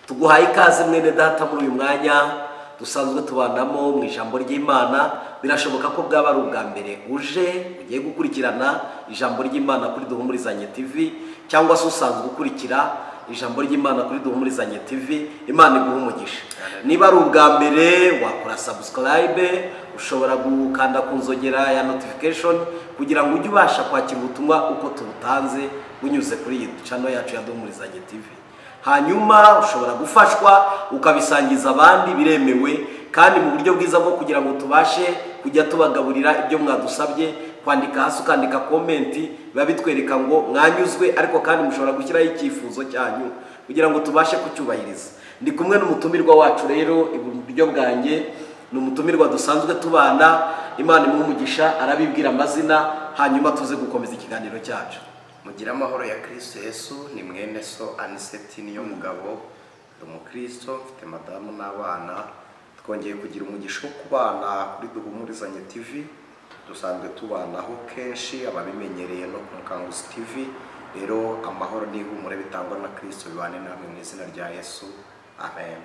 tuguhaye ikaze mwene data muri uyu mwanya dusanzwe tubanamo mu ijambo ry'Imana. Birashoboka ko bwaba ari ubwa mbere uje ugiye gukurikirana ijambo ry'Imana kuri Duhumurizanye TV, cyangwa se usanzwe ukurikira ijambo ry'Imana kuri Duhumurizanye TV. Imana iguhe umugisha. Niba ari ubwa mbere wakora subscribe, ushobora gukanda ku nzogera ya notification kugira ngo ujye ubasha kwakira ubutumwa uko tubutanze bunyuze kuri iyi channel yacu ya Duhumurizanye TV. Hanyuma ushobora gufashwa ukabisangiza abandi, biremewe kandi mu buryo bwiza bwo kugira ngo tubashe kujya tubagaburira ibyo mwadusabye. Kwandika hasi ukandika comment biba bitwereka ngo mwanyuzwe, ariko kandi mushobora gushyiraho icyifuzo cyanyu kugira ngo tubashe kucyubahiriza. Ndi kumwe n'umutumirwa wacu rero iburyo bwanjye, ni umutumirwa dusanzwe tubana. Imana imumugisha, arabibwira amazina hanyuma tuze gukomeza ikiganiro cyacu. Mugira amahoro ya Kristo Yesu. Ni mwene so ANICET Niyomugabo, umukristo, mfite madamu n'abana. Twongeye kugira umugisha wo kubana kuri Duhumurizanye TV. Dusanzwe tubanaho kenshi, ababimenyereye no ku Mukanguzi TV. Rero amahoro n'ihumure bitangwa na Kristo bibane namwe mu izina rya Yesu. Amen.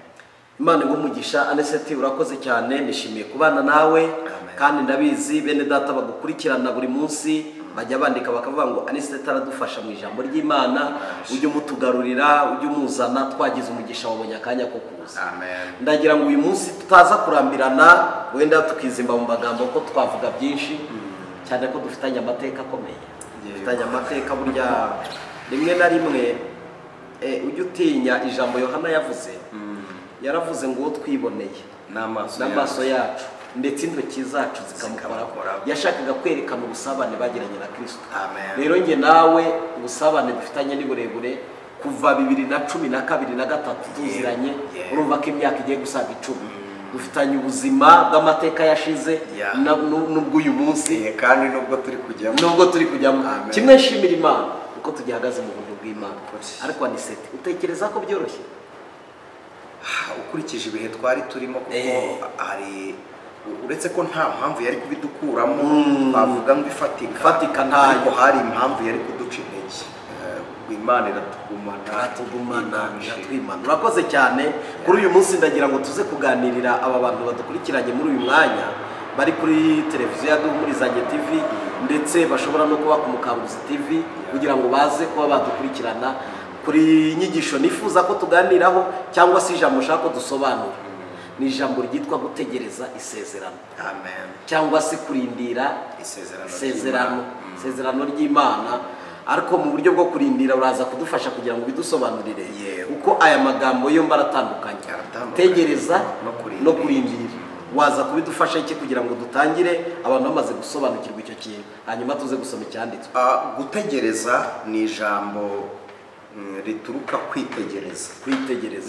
Imana igumugisha. ANICET urakoze cyane, nishimiye kubana nawe. Amen. Kandi ndabizi bene data bagukurikirana buri munsi bajya bandika bakavuga ngo ANICET aradufasha mu ijambo ry'Imana. Ujye umutugarurira, ujye umuzana, twagize umugisha wabonye akanya ko kuza. Amen. Ndagira ngo uyu munsi tutaza kurambirana, wenda tukizimba mu magambo ko twavuga byinshi, cyane ko dufitanye amateka akomeye. Dufitanye amateka, burya rimwe na rimwe ujye utinya ijambo Yohana yavuze. Yaravuze ngo twiboneye n'amaso yacu ndetse intoki zacu zikamukoraho. Yashakaga kwerekana ubusabane bagiranye na Kristo. Rero nge nawe ubusabane dufitanye ni burebure. Kuva 2012 na 2013 tuziranye, urumva ko imyaka igiye gusaga 10. Dufitanye ubuzima bw'amateka yashize nubwo uyu munsi, kandi nubwo turi kujyamo. Kimwe nshimira Imana uko tugihagaze mu buntu bw'Imana. Ariko ANICET, utekereza ko byoroshye ukurikije ibihe twari turimo? Kuko hari, uretse ko nta mpamvu yari kubidukuramo bavuga ngo ifatika, ariko hari impamvu yari kuduca intege. Imana iratugumana. Urakoze cyane. Kuri uyu munsi ndagira ngo tuze kuganirira aba bantu badukurikiranye muri uyu mwanya, bari kuri televiziyo ya Duhumurizanye TV, ndetse bashobora no kuba ku Mukanguzi TV, kugira ngo baze kuba badukurikirana kuri inyigisho nifuza ko tuganiraho, cyangwa se ijambo ushaka ko dusobanura. Ni ijambo ryitwa gutegereza isezerano. Amen. Cyangwa se kurindira isezerano ry'Imana. Ariko mu buryo bwo kurindira uraza kudufasha kugira ngo bidusobanurire uko aya magambo yo baratandukanye. Tegereza no kurindira, waza kubidufasha iki kugira ngo dutangire abantu bamaze gusobanukirwa icyo kintu, hanyuma tuze gusoma icyanditswe. Gutegereza ni ijambo rituruka kwitegereza.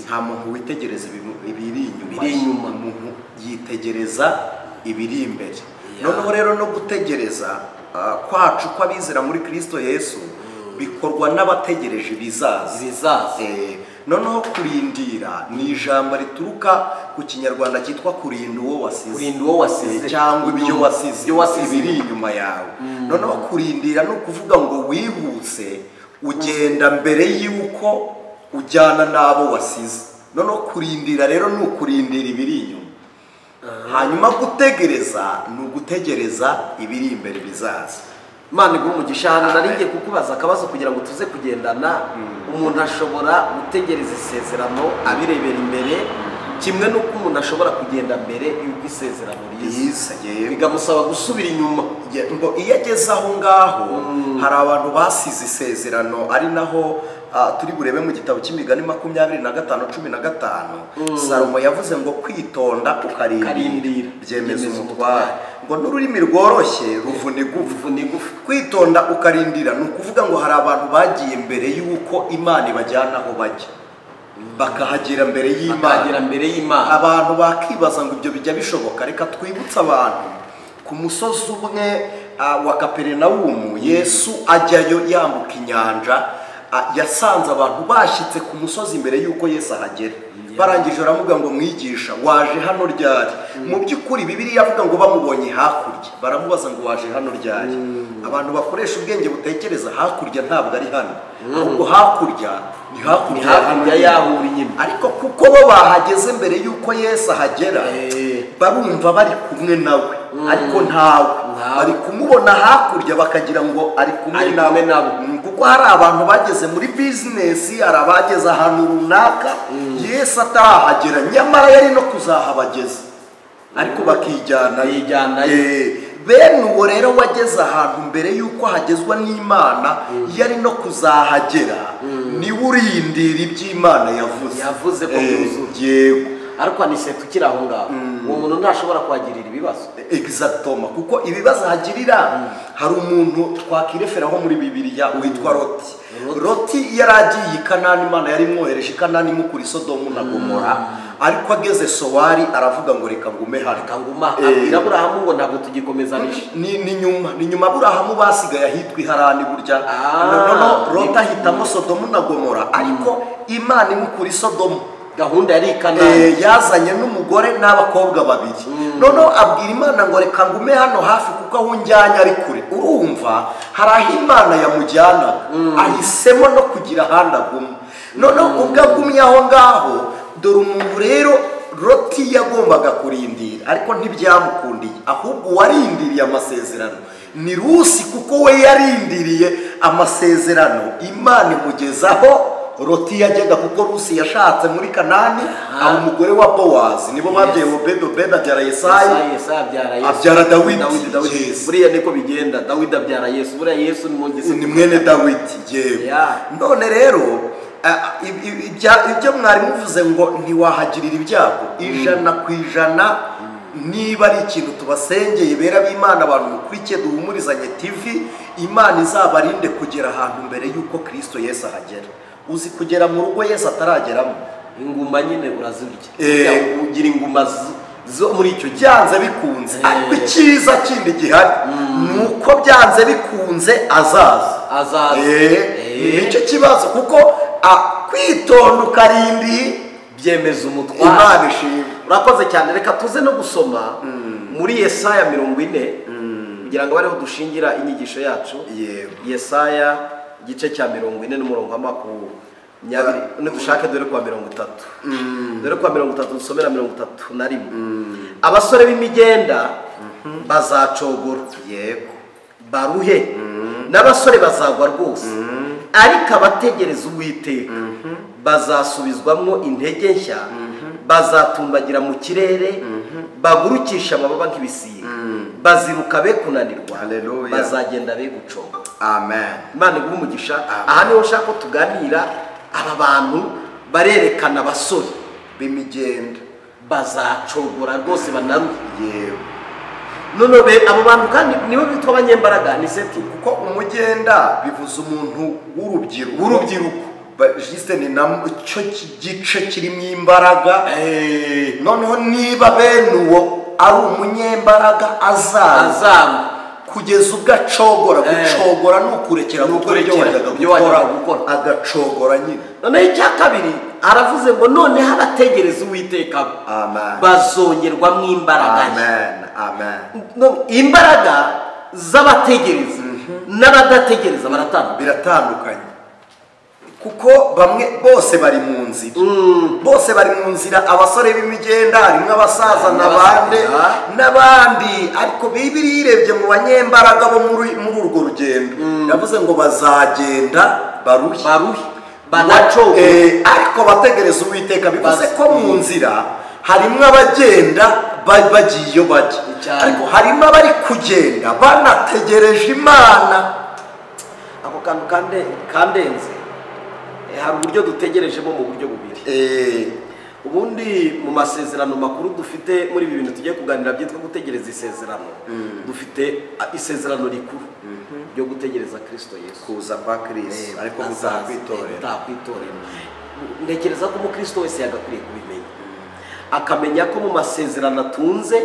Nta muntu witegereza ibiri inyuma, umuntu yitegereza ibiri imbere. Noneho rero no gutegereza kwacu kw'abizera muri Kristo Yesu bikorwa n'abategereje ibizaza. Noneho kurindira ni ijambo rituruka ku Kinyarwanda cyitwa kurinda uwo wasize, cyangwa ibyo wasize ibiri inyuma yawe. Noneho kurindira no kuvuga ngo wihuse ugenda mbere y'uko ujyana n'abo wasize. Noneho kurindira rero ni ukurindira ibiri inyuma. Hanyuma gutegereza ni ugutegereza ibiri imbere bizaza. Imana iguhe umugisha. Hano naringiye kukubaza akabazo kugira ngo tuze kugendana. Umuntu ashobora gutegereza isezerano abirebera imbere, kimwe n'uko umuntu ashobora kugenda mbere y'uko isezerano riza, bigamusaba gusubira inyuma. Iyo ageze aho ngaho, hari abantu basize isezerano, ari naho turi burebe mu gitabo cy'Imigani 25:15. Salomo yavuze ngo kwitonda ukarindira byemeza umutware, ngo n'ururimi rworoshye ruvuna igufa. Kwitonda ukarindira ni ukuvuga ngo hari abantu bagiye mbere y'uko Imana ibajyana aho bajya, bakahagera mbere y'Imana. Abantu bakibaza ngo ibyo bijya bishoboka. Reka twibutse abantu ku musozi umwe wa Kaperinawumu, Yesu ajyayo yambuka inyanja yasanze abantu bashyitse ku musozi mbere y'uko Yesu ahagera. Barangije baravuga ngo mwigisha waje hano ryari? Mu by'ukuri Bibiliya avuga ngo bamubonye hakurya, baramubaza ngo waje hano ryari? Abantu bakoresha ubwenge butekereza hakurya ntabwo ari hano, ahubwo hakurya ni hakurya yahura inyuma. Ariko kuko bo bahageze mbere y'uko Yesu ahagera, barumva bari kumwe nawe, ariko ntawe bari kumubona hakurya bakagira ngo ari kumwe nabo. Kuko hari abantu bageze muri bizinesi, hari abageze ahantu runaka Yesu atarahagera, nyamara yari no kuzahabageza, ariko bakijyana. Bene uwo rero wageze ahantu mbere y'uko hagezwa n'Imana, yari no kuzahagera, niwe urindira iby'Imana yavuze ko yego. Ariko ANICET ukiri aho ngaho, uwo muntu ntashobora kuhagirira ibibazo. Exactement, kuko ibibazo hagirira, hari umuntu twakireferaho muri Bibiliya witwa Loti. Loti yari agiye i Kanani, Imana yari imwohereje i Kanani imukura i Sodomu na Gomora, ariko ageze Sowari aravuga ngo reka ngume hano. Abwira Aburahamu ngo ntabwo tugikomezanije. Ni nyuma Aburahamu basigaye ahitwa i Harani burya. Loti ahitamo Sodomu na Gomora, ariko Imana imukura i Sodomu. Gahunda yari Kanani, yazanye n'umugore n'abakobwa babiri. Noneho abwira Imana ngo reka ngume hano hafi kuko aho unjyanye ari kure. Urumva hari aho Imana yamujyana, ahisemo no kugira ahandi aguma. Noneho ubwo agumye aho ngaho, dore umuntu rero Loti yagombaga kurindira, ariko ntibyamukundiye, ahubwo uwarindiriye amasezerano ni Rusi, kuko we yarindiriye amasezerano Imana imugezaho Loti yajyaga, kuko Rusi yashatse muri Kanani aba umugore wa Bowazi, nibo babyaye Obedi abyara Yesayi, abyara Dawidi. Burya niko bigenda, Dawidi abyara Yesu, burya Yesu ni mwene Dawidi. None rero ibyo mwari muvuze ngo ntiwahagirira ibyago 100%, niba ari ikintu tubasengeye bera b'Imana, abantu mukurikiye Duhumurizanye TV, Imana izabarinde kugera ahantu mbere y'uko Kristo Yesu ahagera. Uzi kugera mu rugo Yesu atarageramo, inguma nyine urazirya, ugira inguma zo muri icyo byanze bikunze. Ariko icyiza kindi gihari nuko byanze bikunze azaza. Nicyo kibazo, kuko kwitonda ukarindi byemeza umutwaro. Imana ishimwe. Urakoze cyane. Reka tuze no gusoma muri Yesaya 40 kugira ngo bariho dushingira inyigisho yacu. Yesaya igice cya 40 n'umurongo wa 20, nidushake dore kwa 30. Dore kwa 30 dusomera 31. Abasore b'imigenda bazacogora, yego, baruhe, n'abasore bazagwa rwose, ariko abategereza Uwiteka bazasubizwamwo intege nshya, bazatumbagira mu kirere, bagurukisha amababa nk'ibisiga, baziruka be kunanirwa, bazagenda be gucogora. Amen. Imana iguhe umugisha. Aha niho nshaka ko tuganira. Aba bantu barerekana abasore b'imigenda bazacogora rwose banaruhe. Yewe. None abo bantu kandi nibo bitwa abanyembaraga. ANICET, kuko umugenda bivuze umuntu w'urubyiruko, juste ni cyo gice kirimo imbaraga. Noneho niba bene uwo ari umunyembaraga azaza kugeza ubwo acogora. Gucogora ni ukurekera gukora ibyo wajyaga gukora, agacogora nyine. Noneho icya kabiri aravuze ngo noneho abategereza Uwiteka bazongerwamo imbaraga. Imbaraga z'abategereza n'abadategereza biratandukanye, kuko bamwe bose bari mu nzira, abasore b'imigenda harimo abasaza n'abandi, ariko Bibiliya irebye mu banyembaraga bo muri urwo rugendo yavuze ngo bazagenda baruhe ariko bategereza Uwiteka. Bivuze ko mu nzira harimo abagenda bagiye iyo bajya, ariko harimo abari kugenda banategereje Imana. Ako kantu kandenze, hari uburyo dutegerejemo mu buryo bubiri. Ubundi mu masezerano makuru dufite muri ibi bintu tugiye kuganira byitwa gutegereza isezerano, dufite isezerano rikuru ryo gutegereza Kristo Yesu, kuza kwa Kristo, ariko mutakwitorera. Ntekereza ko umukristo wese yagakwiriye kubimenya, akamenya ko mu masezerano atunze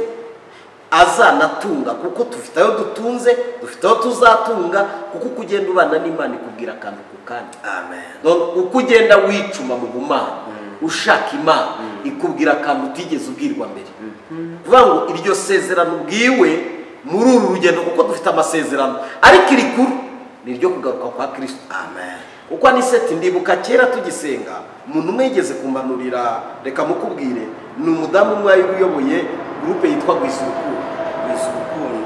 azanatunga, kuko dufite ayo dutunze, dufite aho tuzatunga, kuko kugenda ubana n'Imana ikubwira akantu ku kandi. Amen. Uko ugenda wicuma mu bumana ushaka Imana ikubwira akantu utigeze ubwirwa mbere. Vuga ngo iryo sezerano ubwiwe muri uru rugendo, kuko dufite amasezerano ariko irikuru ni ryo kugaruka kwa Kristo. Amen. Uko ANICET ndibuka kera tugisenga, umuntu umwe yigeze kumanurira, reka mukubwire, ni umudamu umwe uyoboye groupe yitwa Gwisurukundo.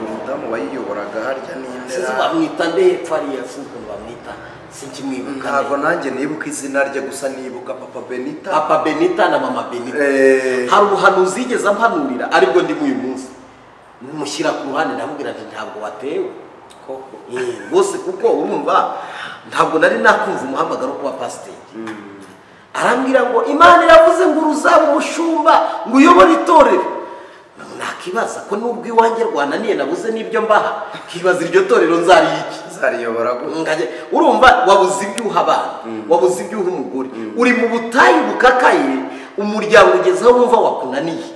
Umudamu wayiyoboraga harya ninde? Sizo bamwita nde twariya fuko bamwita. Sinkimwibuka. Ntabwo nanjye nibuka izina rye, gusa nibuka Papa Benita. Papa Benita na Mama Benita. Hari ubuhanuzi yigeze ampanurira, aribwo ndi uyu munsi. Mushyira ku ruhande ndamubwira nti ntabwo watewe. Koko. Bose kuko urumva ntabwo nari nakumva umuhamagaro kuba pasiteri. Arambwira ngo Imana iravuze ngo uruzaba umushumba ngo uyobore itorero. Nakibaza ko nubwo iwanjye rwananiye nabuze n'ibyo mbaha, kibaza iryo torero nzari iki? Zariyobora gute? Urumva wabuze ibyuha abana, wabuze ibyuha umugore, uri mu butayu bukakaye, umuryango ugezeho wumva wakunaniye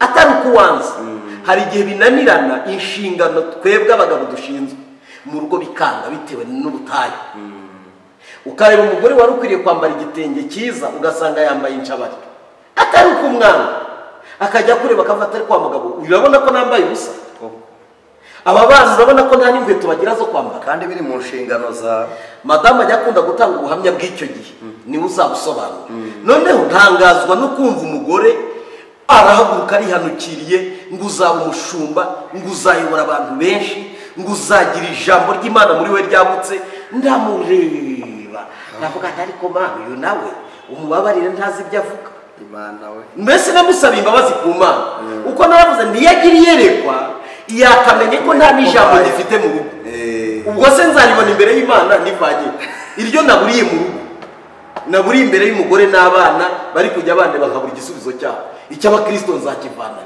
atari uko wanze. Hari igihe binanirana inshingano twebwe abagabo dushinzwe mu rugo bikanga bitewe n'ubutayu. Ukareba umugore wari ukwiriye kwambara igitenge cyiza ugasanga yambaye incabari atari uko umwana, akajya kureba akafata ari kwa mugabo, urabona ko nambaye ubusa. Aba bana urabona ko nta n'inkweto bagira zo kwambara, kandi biri mu nshingano za madamu ajya akunda gutanga ubuhamya bw'icyo gihe, niwe uzabusobanura. Noneho ntangazwa no kumva umugore arahaguruka arihanukiriye ngo uzaba umushumba, ngo uzayobora abantu benshi, ngo uzagira ijambo ry'Imana muri we ryagutse. Ndamureba ndavuga ati ariko Mana, uyu nawe umubabarire ntazi ibyo avuga. Imana we Mbese namusaba imbabazi ku Mana, uko naravuze ntiyagiriye yerekwa yakamenye ko nta n'ijambo gifite mu rugo. Ubwo se nzaribona imbere y'Imana nivanye iryo naburiye mu rugo, naburiye imbere y'umugore n'abana bari kujya abandi bakabura igisubizo cyabo, icy'abakristo nzakivana.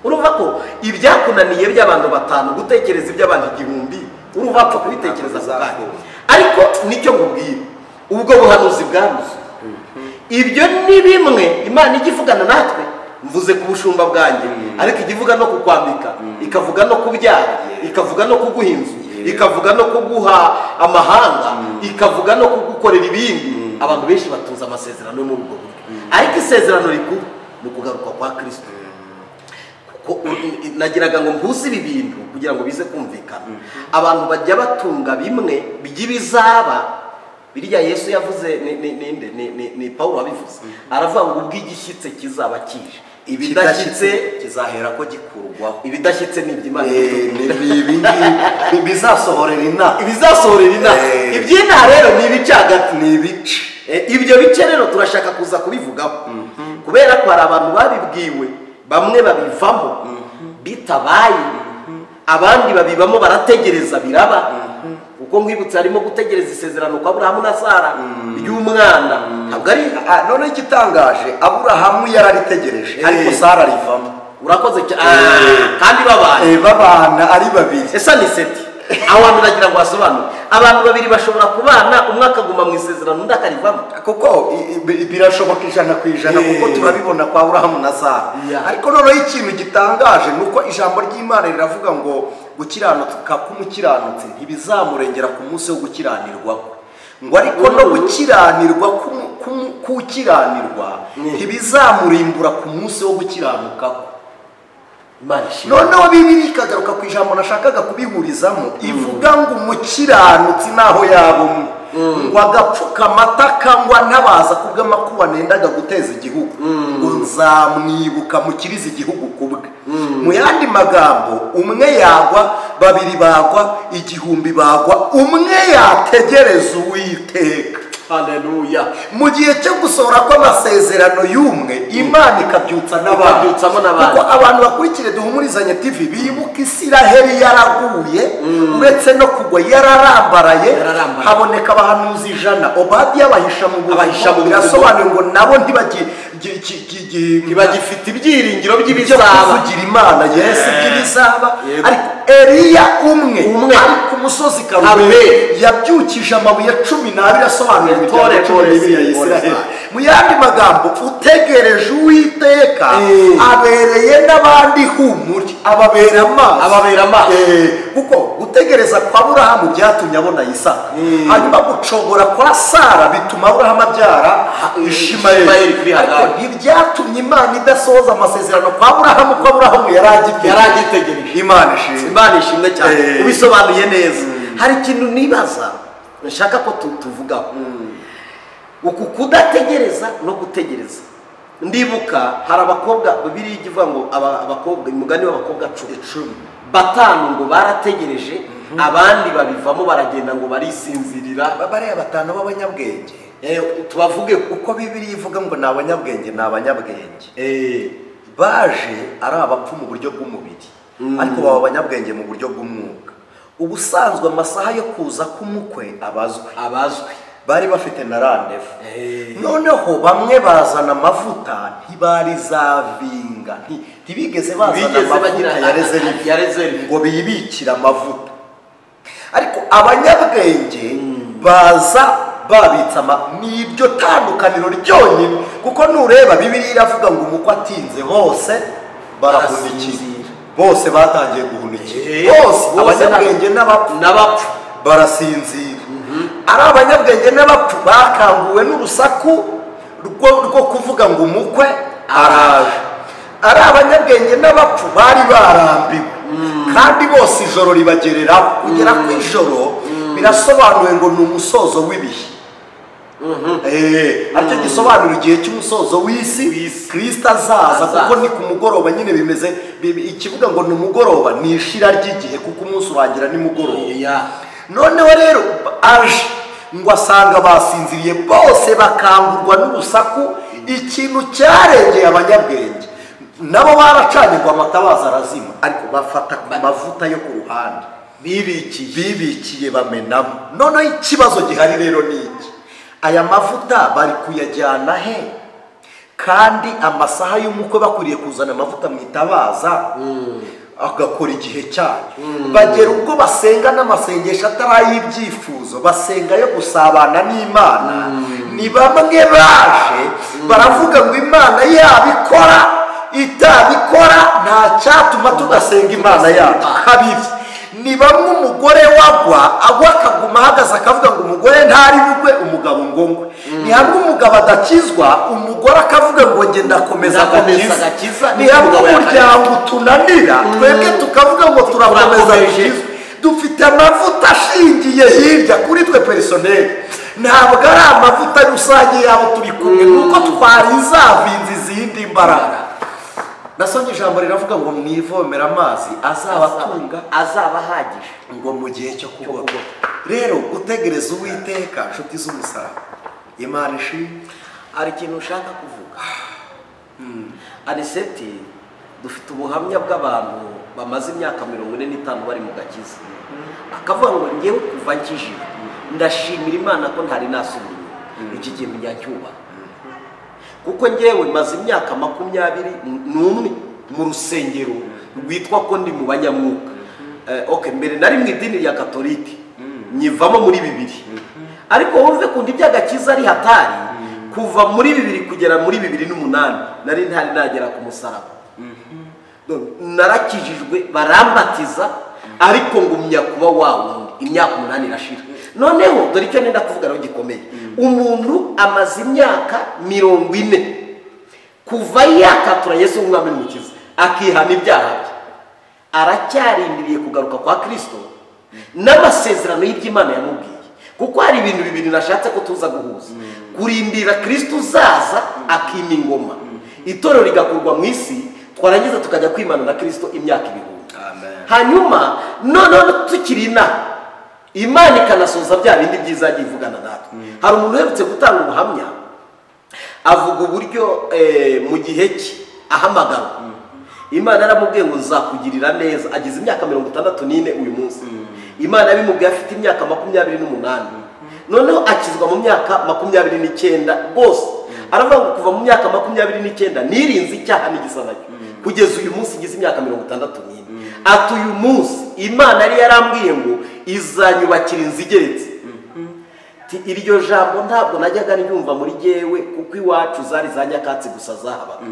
Urumva ko ibyakunaniye by'abantu batanu gutekereza iby'abantu 1000, urumva apfa kubitekereza bwako. Ariko nicyo ngubwiye, ubwo buhanuzi bwaruze. Ibyo ni bimwe Imana igivugana natwe, mvuze ku bushumba bwanjye, ariko igivuga no kukwambika, ikavuga no kubyara, ikavuga no kuguha inzu, ikavuga no kuguha amahanga, ikavuga no kugukorera ibindi. Abantu benshi batuza amasezerano yo mu rugo, ariko isezerano rikuru ni ukugaruka kwa Kristo. Nagiraga ngo mpuze ibi bintu kugira ngo bize kumvikana. Abantu bajya batunga bimwe by'ibizaba. Burya Yesu yavuze ni Paulo wabivuze, aravuga ngo ubw'igishyitse kizaba kije, ibidashyitse kizahera ko gikurwaho. Ibidashyitse ni iby'Imana bizasohorera ina, ibizasohorera ina. Iby'ina rero ni ibice hagati, ni ibice. Ibyo bice rero turashaka kuza kubivugaho, kubera ko hari abantu babibwiwe, bamwe babivamo bitabaye, abandi babibamo barategereza biraba. Uko nkwibutse harimo gutegereza isezerano kwa Aburahamu na Sara ry'umwana. Ntabwo ari none igitangaje, Aburahamu yararitegereje ariko Sara arivamo. Urakoze kandi babana ari babiri. Ese ANICET abantu nagira ngo basobanure, abantu babiri bashobora kubana, umwe akaguma mu isezerano undi akarivamo? Kuko birashoboka 100%, kuko turabibona kwa Aburahamu na Sara. Ariko noneho ikintu gitangaje nuko ijambo ry'Imana riravuga ngo gukiranuka k'umukiranutsi ntibizamurengera ku munsi wo gukiranirwa, ngo ariko no gukiranirwa k'ukiranirwa ntibizamurimbura ku munsi wo gukiranuka. Noneho Bibiliya ikagaruka ku ijambo nashakaga kubihurizamo, ivuga ngo umukiranutsi naho yabumwe, ngo agapfuka amataka ngo ntabaza kubw'amakuba nendaga guteza igihugu, ngo nzamwibuka mukiriza igihugu kubwe. Mu yandi magambo, umwe yagwa, babiri bagwa, 1000 bagwa, umwe yategereza Uwiteka. Haleluya. Mu gihe cyo gusohora kw'amasezerano y'umwe, Imana ikabyutsa n'abandi. Kuko abantu bakurikire Duhumurizanye TV bibuka Isiraheli yaraguye, uretse no kugwa yararambaraye, haboneka abahanuzi 100, Obadiya bahisha mu buvumo, birasobanuye ngo nabo ntibagifite ibyiringiro by'ibizaba, kuvugira Imana Yesu by'ibizaba. Ariko Eliya umwe ari ku musozi Karumeli yabyukije amabuye 12, asobanuye mu yandi magambo utegereje Uwiteka abereye n'abandi humuri, ababera amaso. Kuko gutegereza kwa Aburahamu byatumye abona Isaka, hanyuma gucogora kwa Sara bituma Aburahamu abyara Ishimayeli. Ariko ntibyatumye Imana idasohoza amasezerano kwa Aburahamu, ko Aburahamu yaragitegereje. Imana ishimwe cyane, ubisobanuye neza. Hari ikintu nibaza nshaka ko tuvugaho, uku kudategereza no gutegereza. Ndibuka hari abakobwa Bibiliya ivuga ngo abakobwa, umugani w'abakobwa 10 batanu ngo barategereje, abandi babivamo baragenda ngo barisinzirira. Bariya batanu b'abanyabwenge tubavuge uko Bibiliya ivuga ngo ni abanyabwenge, baje ari abapfu mu buryo bw'umubiri, ariko baba abanyabwenge mu buryo bw'umwuka. Ubusanzwe amasaha yo kuza k'umukwe abazwi, bari bafite na randevu. Noneho bamwe bazana amavuta ntibarizavinga, ntibigeze bazana amavuta ya rezerve ngo bibikire amavuta. Ariko abanyabwenge baza babitsa n'ibyo tandukaniro ryonyine, kuko nureba Bibiliya iravuga ngo umukwe atinze bose barahunikira, bose batangiye guhunikira, bose abanyabwenge n'abapfu barasinzira. Ari abanyabwenge n'abapfu bakanguwe n'urusaku rwo kuvuga ngo umukwe araje. Ari abanyabwenge n'abapfu bari barambiwe, kandi bose ijoro ribagereraho. Kugera ku ijoro birasobanuye ngo ni umusozo w'ibihe. Aricyo gisobanura igihe cy'umusozo w'isi, Kristo azaza, kuko ni ku mugoroba nyine bimeze. Ikivuga ngo ni umugoroba ni ishira ry'igihe, kuko umunsi urangira ni mugoroba. Noneho rero aje ngo asanga basinziriye bose, bakangurwa n'urusaku. Ikintu cyarengeye abanyabwenge, nabo baracanye ngo amatabaza arazima, ariko bafata ku mavuta yo ku ruhande bibikiye bamenamo. Noneho ikibazo gihari rero ni iki: aya mavuta bari kuyajyana he? Kandi amasaha y'umukwe bakwiriye kuzana amavuta mu itabaza agakora igihe cyayo. Bagera ubwo basenga n'amasengesho atari ay'ibyifuzo, basenga yo gusabana n'Imana. Ni bamwe baje baravuga ngo Imana yabikora itabikora nta cyatuma tudasenga Imana yacu. Kabiri, ni bamwe umugore agwa akaguma ahagaze akavuga ngo umugore ntari bugwe, umugabo ngongwe. Ni hamwe umugabo adakizwa, umugore akavuga ngo nge ndakomeza agakiza. Ni hamwe umuryango utunanira, twebwe tukavuga ngo turakomeza gukizwa. Dufite amavuta ashingiye hirya kuri twe personel, ntabwo ari amavuta rusange yabo turi kumwe, nuko twarizavinze izindi mbaraga. Nasomye ijambo riravuga ngo mwivomera amazi azabatunga, azaba ahagije ngo mu gihe cyo kubona. Rero gutegereza Uwiteka, nshuti z'umusaraba, Imana ishimwe. Hari ikintu ushaka kuvuga. ANICET dufite ubuhamya bw'abantu bamaze imyaka 45 bari mu gakiza. Akavuga ngo ngewe kuva nkijije ndashimira Imana ko ntari nasubira iki kintu nyacyuba, kuko ngewe maze imyaka 21 mu rusengero rwitwa ko ndi mu banyamwuka. Mbere nari mu idini ya Katolike, nyivamo muri 2. Ariko wumve kundi by'agakiza ari hatari. Kuva muri 2 kugera muri 2008 nari ntari nagera ku musaraba. Narakijijwe barambatiza, ariko ngumya kuba wundi imyaka 8 irashira. Noneho dore icyo nenda kuvuga rero gikomeye. Umuntu amaze imyaka 40 kuva yakatura Yesu umwami n'umukiza, akihana ibyaha bye, aracyarindiriye kugaruka kwa Kristo n'amasezerano y'Imana yamubwiye. Kuko hari ibintu bibiri nashatse ko tuza guhuza: kurindira Kristo uzaza akima ingoma, itorero rigakurwa mu isi, twarangiza tukajya kwimana na Kristo imyaka 1000. Hanyuma none tukirina Imana ikanasoza bya bindi byiza yagiye ivugana natwe. Hari umuntu uherutse gutanga ubuhamya, avuga uburyo mu gihe cye ahamagara Imana yaramubwiye ngo nzakugirira neza. Agize imyaka 64 uyu munsi. Imana yabimubwiye afite imyaka 28. Noneho akizwa mu myaka 29 rwose. Aravuga ngo kuva mu myaka 29 nirinze icyaha n'igisa nacyo, kugeza uyu munsi ngize imyaka 64. Ati uyu munsi Imana yari yarambwiye ngo izanyubakira inzu igeretse. ati iryo jambo ntabwo najyaga ryumva muri jyewe kuko iwacu zari za nyakatsi gusa zahabaga.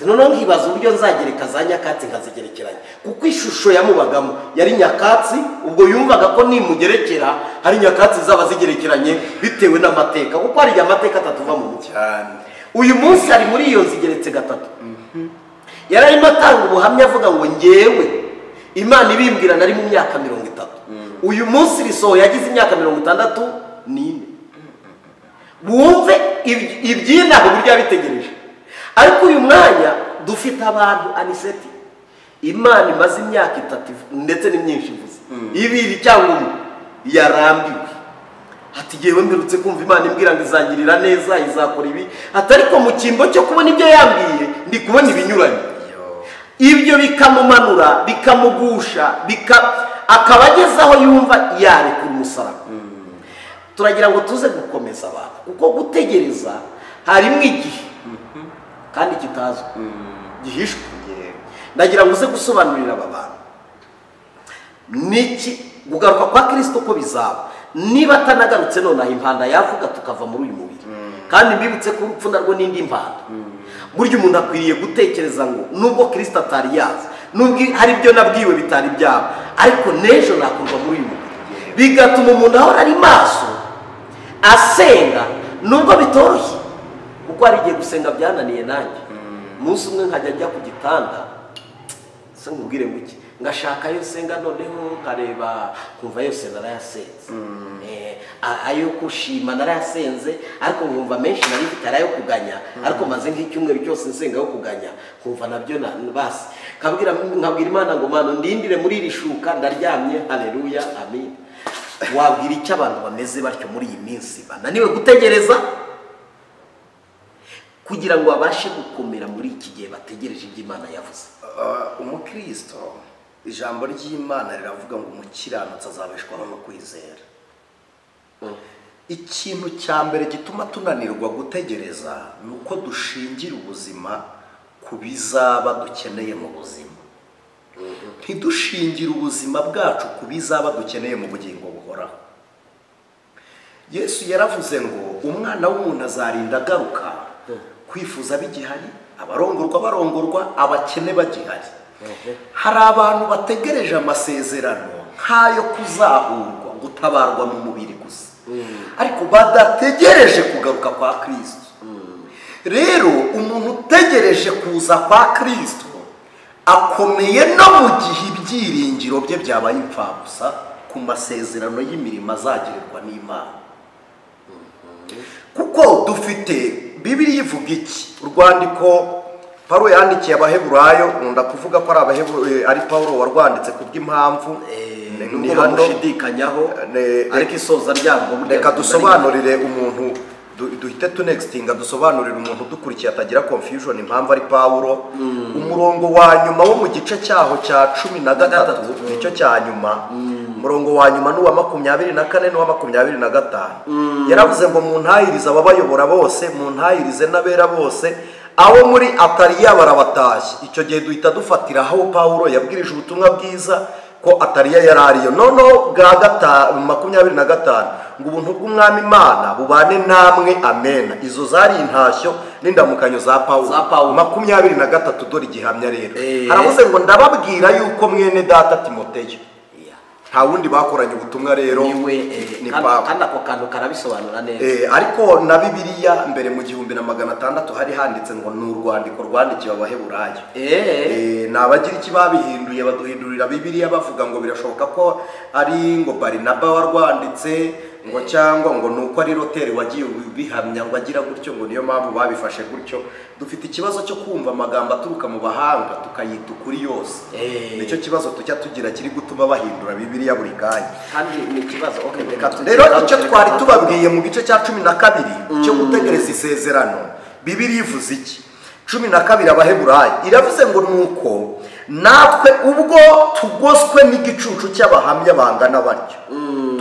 Noneho nkibaza uburyo nzagereka za nyakatsi nkazigerekeranya kuko ishusho yamubagamo yari nyakatsi, ubwo yumvaga ko nimugerekera hari nyakatsi zaba zigerekeranye bitewe n'amateka, kuko hari amateka atatuva mu mucyo. Uyu munsi ari muri iyo zigeretse gatatu. Yari arimo atanga ubuhamya avuga ngo ngewe Imana ibimbwira nari mu myaka 30. Uyu munsi risohoye yagize imyaka 64. Bumve iby'inaho burya bitegereje. Ariko uyu mwanya dufite abantu ANICET Imana imaze imyaka 3 ndetse n'imyinshi ivuze. Ibiri cyangwa umwe yarambiwe. Ati jyewe mberutse kumva Imana imbwira ngo izangirira neza, izakora ibi. Atariko mu kimbo cyo kubona ibyo yambwiye ndi kubona ibinyuranye. Ibyo bikamumanura, bikamugusha, akabagezaho yumva yarekura umusaraba. Turagira ngo tuze gukomeza abantu kuko gutegereza harimo igihe kandi kitazwi gihishwe. Ndagira ngo uze gusobanurira aba bantu niki gugaruka kwa Kristo ko bizaba niba atanagarutse nonaha impanda yavuga tukava muri uyu mubiri. Kandi mbibutse ko urupfu narwo n'indi impanda. Burya umuntu akwiriye gutekereza ngo nubwo Kristo atari yaza, nubwo hari ibyo nabwiwe bitari byaba, ariko nejo nakurwa muri uyu mubiri. Bigatuma umuntu ahora ari maso asenga nubwo bitoroshye, kuko hari igihe gusenga byananiye nanjye. Umunsi umwe nkajya njya ku gitanda se ngubwire muki ngashaka yo senga noneho kareba kumva yose narayasenze. Ayo kushima narayasenze, ariko ngumva menshi nari bitarayo kuganya, ariko maze nk'icyumweru cyose nsenga yo kuganya kumva nabyo basi nkabwira Imana ngo Mana ndindire muri iri shuka ndaryamye. Haleluya, amen. Wabwira icyo abantu bameze batyo muri iyi minsi bananiwe gutegereza kugira ngo babashe gukomera muri iki gihe bategereje ibyo Imana yavuze? Umukristo ijambo ry'Imana riravuga ngo umukiranutsi azabeshwaho no kwizera. Ikintu cya mbere gituma tunanirwa gutegereza ni uko dushingira ubuzima ku bizaba dukeneye mu buzima, ntidushingire ubuzima bwacu ku bizaba dukeneye mu bugingo buhoraho. Yesu yaravuze ngo umwana w'umuntu azarinda agaruka, kwifuza bigihari, abarongorwa barongorwa, abakene bagihari. Hari abantu bategereje amasezerano nk'ayo kuzahurwa, gutabarwa mu mubiri gusa, ariko badategereje kugaruka kwa Kristo. Rero umuntu utegereje kuza kwa Kristo akomeye no mu gihe ibyiringiro bye byabaye impfabusa ku masezerano y'imirimo azagirirwa n'Imana. Kuko dufite Bibiliya ivuga iki? Urwandiko Pawulo yandikiye Abaheburayo, nkunda kuvuga ko ari Pawulo warwanditse ku bw'impamvu ni hano gushidikanyaho, ariko isoza ryabwo reka dusobanurire umuntu, duhite tunextinga dusobanurire umuntu dukurikiye atagira confusion impamvu ari Pawulo. Umurongo wa nyuma wo mu gice cyaho cya 13 nicyo cya nyuma, umurongo wa nyuma n'uwa 24 n'uwa 25 yaravuze ngo muntahirize ababayobora bose, muntahirize n'abera bose, abo muri Ataliya barabatashye. Icyo gihe duhita dufatira aho Pawulo yabwirije ubutumwa bwiza ko Ataliya yari ariyo. Noneho bwa 25 ngo ubuntu bw'Umwami Imana bubane namwe, amen. Izo zari intashyo n'indamukanyo za Pawulo. 23 dore igihamya rero. Haravuze ngo ndababwira yuko mwene data Timoteyo, nta wundi bakoranye ubutumwa rero ni Pawulo, kandi ako kantu karabisobanura neza. Ariko na Bibiliya mbere mu 1600 hari handitse ngo ni urwandiko rwandikiwe Abaheburayo. Nabagira iki babihinduye baduhindurira Bibiliya bavuga ngo birashoboka ko ari ngo Barinaba warwanditse, ngo cyangwa ngo nuko ari Luteri wagiye bihamya ngo agira gutyo, ngo niyo mpamvu babifashe gutyo. Dufite ikibazo cyo kumva amagambo aturuka mu bahanga tukayita ukuri yose. Nicyo kibazo tujya tugira kiri gutuma bahindura Bibiliya buri kanya, kandi ni ikibazo. Rero icyo twari tubabwiye mu gice cya 12 cyo gutegereza isezerano, Bibiliya ivuze iki? 12 Abaheburayo iravuze ngo nuko natwe ubwo tugoswe n'igicucu cy'abahamya bangana batyo,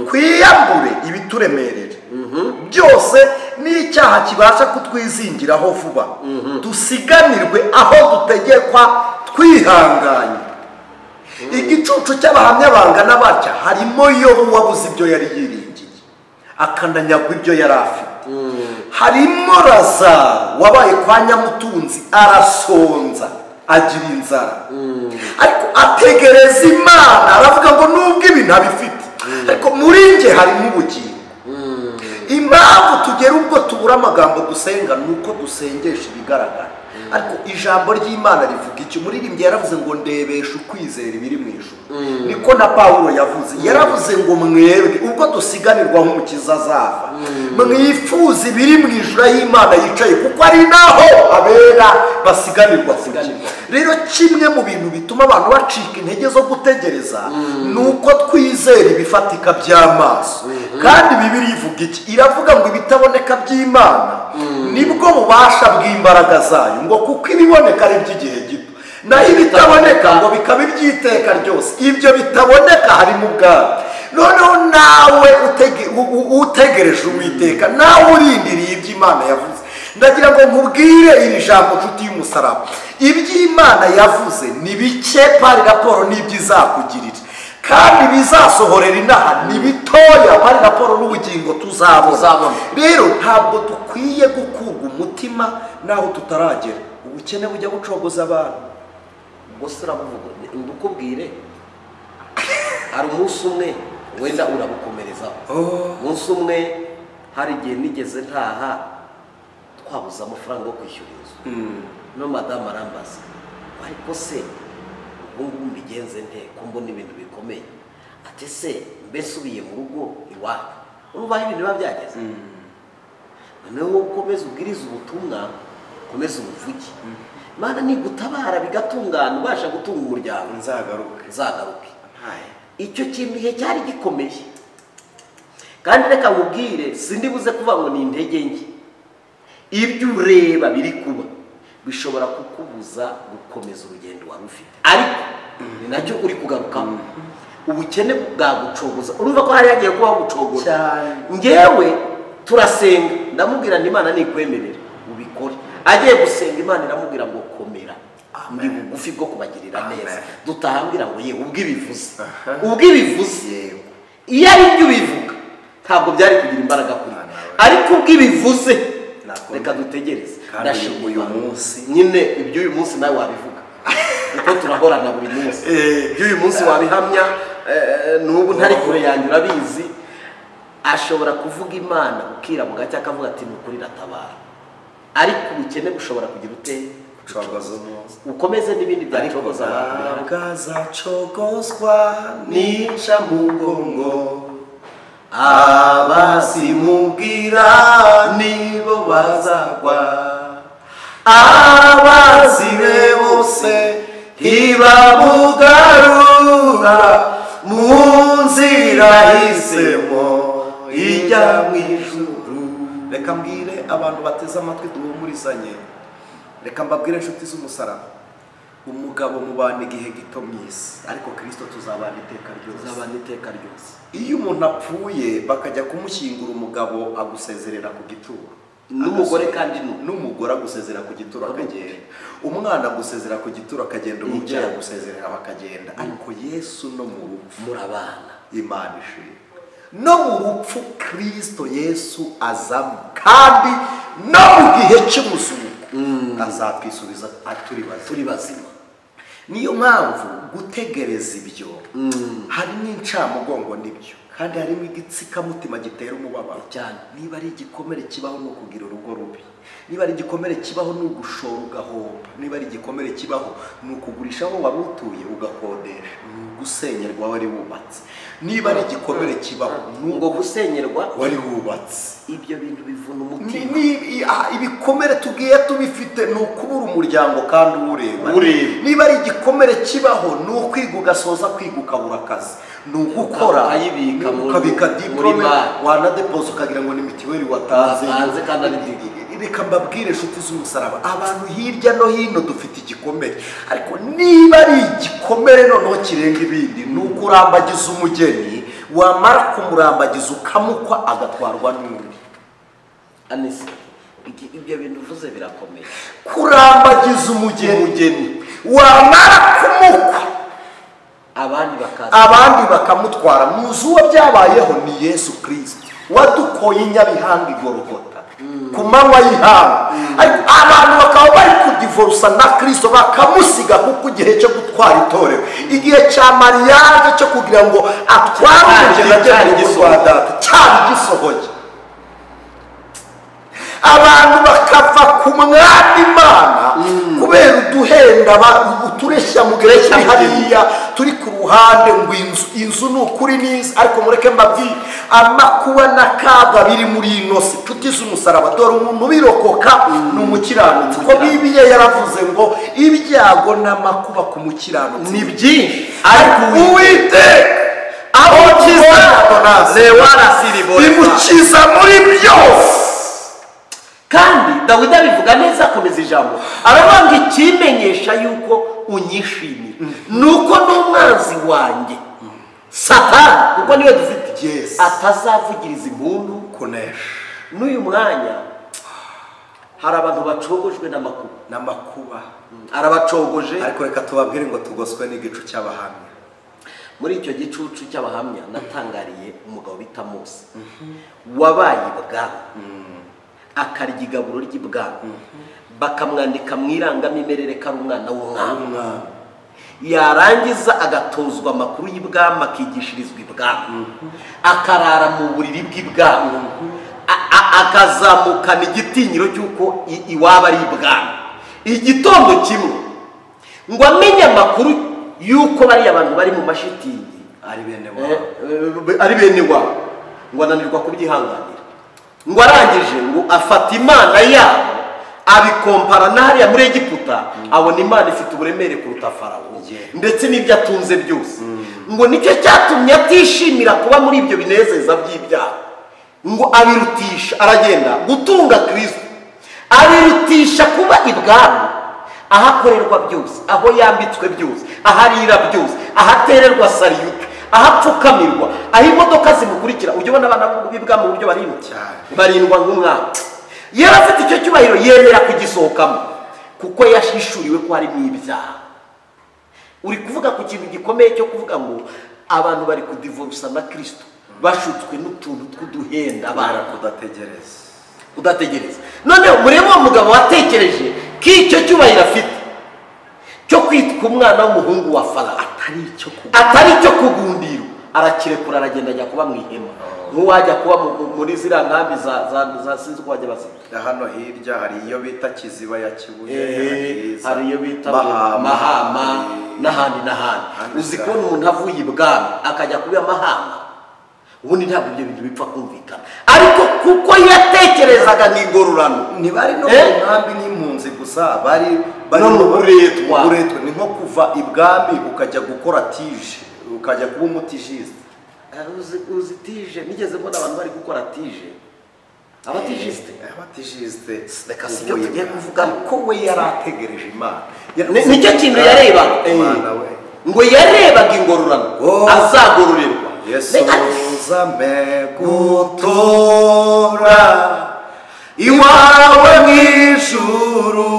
twiyambure ibituremerera byose n'icyaha kibasha kutwizingiraho vuba, dusiganirwe aho dutegekwa twihanganye. Igicucu cy'abahamya bangana batya harimo Yobu wabuze ibyo yari yiringiye, akananyagwa ibyo yari afite. Harimo Lazaro wabaye kwa Nyamutunzi arasonza agira inzara, ariko ategereza Imana aravuga ngo nubwo ibi ntabifite ariko muri nge harimo ubugingo. Impamvu tugera ubwo tubura amagambo dusenga nuko dusengesha ibigaragara, ariko ijambo ry'Imana rivuga iki? Umuririmbyi yaravuze ngo ndebesha ukwizera ibiri mu ijuru. Niko na Pawulo yavuze, yaravuze ngo mwebwe ubwo dusiganirwa nk'umukiza azava mwifuza ibiri mu ijuru y'Imana yicaye, kuko ari naho abera basiganirwa. Rero kimwe mu bintu bituma abantu bacika intege zo gutegereza nuko twizera ibifatika by'amaso. Kandi Bibiliya ivuga iki? Iravuga ngo ibitaboneka by'Imana nibwo bubasha bw'imbaraga zayo, ngo kuko ibiboneka ari by'igihe gito naho ibitaboneka ngo bikaba iby'iteka ryose. Ibyo bitaboneka harimo ubwami. Noneho nawe utegereje Uwiteka, nawe urindiriye iby'Imana yavuze, ndagira ngo nkubwire iri jambo nshuti y'umusaraba, iby'Imana yavuze ni bike pari raporo n'iby'izakugirira, kandi bizasohorera inaha ni bitoya pari raporo n'ubugingo tuzabona. Rero ntabwo dukwiye gukurwa umutima naho tutaragera. Ubukene bujya bucogoza abantu. Gusa uravuga ndukubwire, hari umunsi umwe wenda urabukomerezaho. Umunsi umwe hari igihe nigeze ntaha twabuze amafaranga yo kwishyura inzu. No madamu arambaza, ariko se ubu mbigenze nte ko mbona ibintu bikomeye? Ati se mbese ubiye mu rugo iwawe urumva ibintu biba byageze? Noneho ukomeza ubwiriza ubutumwa, ukomeza ubuvugi, Imana nigutabara bigatungana ubasha gutunga umuryango, nzagaruke. Icyo kintu ihe cyari gikomeye, kandi reka nkubwire sindi buze kuvuga ngo ni intege nke. Ibyo ureba biri kuba bishobora kukubuza gukomeza urugendo wari ufite, ariko ni nacyo uri kugarukamo. Ubukene bwagucogoza, urumva ko hari yagiye kuba gucogoza. Ngewe turasenga, ndamubwira nti Imana nikwemerera ubikore. Agiye gusenga, Imana iramubwira ngo komera, ndi bugufi bwo kubagirira neza. Dutahambira ngo ye ubwibivuze iyo ari byo bivuga ntabwo byari kugira imbaraga kuri, ariko ubwibivuze reka dutegereze. Ndashimye uyu munsi nyine iby'uyu munsi nawe wabivuga kuko turahorana buri munsi. Iby'uyu munsi wabihamya, n'ubu ntari kure yanjye urabizi. Ashobora kuvuga Imana ukira mu gacya akavuga ati nukuri ratabara, ariko ubukene bushobora kugira ute ukomeze n'ibindi byacogoza abantu. Bwazacogozwa nica mu ngongo, abasimubwira nibo bazagwa, abazibe bose ntibamugarura mu nzira hisemo ijya mu ijuru. Reka mbwire abantu bateze amatwi duhumurizanye, reka mbabwire inshuti z'umusaraba, umugabo mubana igihe gito mu isi, ariko Kristo tuzabana iteka ryose. Iyo umuntu apfuye bakajya kumushyingura, umugabo agusezerera ku gituro, n'umugore kandi n'umugore agusezera ku gituro akagenda, umwana agusezera ku gituro akagenda, umubyeyi agusezerera bakagenda. Ariko Yesu no mu rupfu murabana. Imana ishimwe. No mu rupfu Kristo Yesu azamo, kandi no mu gihe cy'umuzuko azatwisubiza turi bazima. Niyo mpamvu gutegereza ibyo harimo incamugongo n'ibyo, kandi harimo igitsikamutima gitera umubabaro cyane. Niba ari igikomere kibaho no kugira urugo rubi, niba ari igikomere kibaho no gushora ugahomba, niba ari igikomere kibaho no kugurisha aho wari utuye ugakodesha, gusenyerwa wari wubatse, niba ari igikomere kibaho ngo gusenyerwa wari wubatse. Ibyo bintu bivuna umutima. Ibikomere tugiye tubifite ni ukubura umuryango kandi ureba. Niba ari igikomere kibaho ni ukwiga ugasoza kwiga ukabura akazi, ni ugukora ukabika diplome wanadepoza ukagira ngo ni mitiweli watanze. Reka mbabwire inshuti z'umusaraba, abantu hirya no hino dufite igikomere, ariko niba ari igikomere noneho kirenga ibindi ni ukurambagiza umugeni, wamara kumurambagiza ukamukwa agatwarwa n'undi. ANICET, ibyo bintu uvuze birakomeye. Kurambagiza umugeni wamara kumukwa abandi bakamutwara. Muzi uwo byabayeho ni Yesu Kristo. wadukoye inyabihanga igorogota ku manywa y'ihanga, ariko abantu bakaba bari kudivorusa na Kristo bakamusiga kuko igihe cyo gutwara itorero, igihe cya mariage cyo kugira ngo atware umugeni cyari gisohoye, abantu bakava ku mwami Imana kubera uduhenda utureshya mu gereki hariya turi ku ruhande ngo inzu ni ukuri n'izi, ariko mureke mbabwire amakuba n'akaga biri muri ino si tuti z'umusaraba, dore umuntu birokoka ni umukiranutsi, ko Bibiliya yaravuze ngo ibyago n'amakuba ku mukiranutsi ni byinshi, ariko Uwiteka aho bimukiza muri byose. Kandi Dawidi abivuga neza, akomeza ijambo aravuga ngo ikimenyesha yuko unyishimiye nuko n'umwanzi wanjye Satani, kuko niwe dufite, atazavugiriza impundu kunesha. N'uyu mwanya hari abantu bacogojwe n'amakuba arabacogoje, ariko reka tubabwire ngo tugoswe n'igicu cy'abahamya. Muri icyo gicucu cy'abahamya natangariye umugabo bita Mose wabaye ibwami, akarya igaburo ry'ibwami, bakamwandika mu irangamimerere ko ari umwana w'umwami, yarangiza agatozwa amakuru y'ibwami, akigishirizwa ibwami, akarara mu buriri bw'ibwami, akazamukana igitinyiro cy'uko iwaba ari ibwami. Igitondo kimwe ngo amenye amakuru y'uko bariya abantu bari mu mashitingi ari bene wabo, ngo ananirwa kubyihanganira, ngo arangije ngo afata Imana yabo abikompara na hariya muri Egiputa, abona Imana ifite uburemere kuruta Farawo ndetse n'ibyo atunze byose, ngo nicyo cyatumye atishimira kuba muri ibyo binezeza by'ibyaha, ngo abirutisha, aragenda gutunga Kristo, abirutisha kuba ibwami, ahakorerwa byose, aho yambitswe byose, aharira byose, ahatererwa sariyuti, ahapfukamirwa, aho imodoka zimukurikira. Ujye ubona abana b'ibwami mu buryo barindwa nk'umwami. Yari afite icyo cyubahiro, yemera kugisohokamo kuko yashishuriwe ko harimo ibyaha. Uri kuvuga ku kintu gikomeye cyo kuvuga ngo abantu bari kudivorusa na Kristo bashutswe n'utuntu tw'uduhenda, udategereza. Noneho murebe uwo mugabo watekereje ko icyo cyubahiro afite cyo kwitwa umwana w'umuhungu wa Farawo atari icyo kugundirwa, arakirekura, aragenda ajya kuba mu ihema, nk'uwajya kuba muri ziriya nkambi za sinzi uko bajya bazita hano hirya. Hari iyo bita Kiziba ya Kibuye, hari iyo bita Mahama n'ahandi. Uzi kubona umuntu avuye ibwami akajya kuba Mahama, ubundi ntabwo ibyo bintu bipfa kumvikana, ariko kuko yatekerezaga n'ingororano, ntibari no mu nkambi n'impunzi gusa, bari no mu buretwa. Ni nko kuva ibwami ukajya gukora tije, ukajya kuba umutijiste. Uzi tije, nigeze mbona abantu bari gukora tije, abatijiste. Reka si byo tugiye kuvuga, ko we yari ategereje Imana. Nicyo kintu yarebaga, ngo yarebaga ingororano azagororerwa. Yesu uzame gutora iwawe mu ijuru,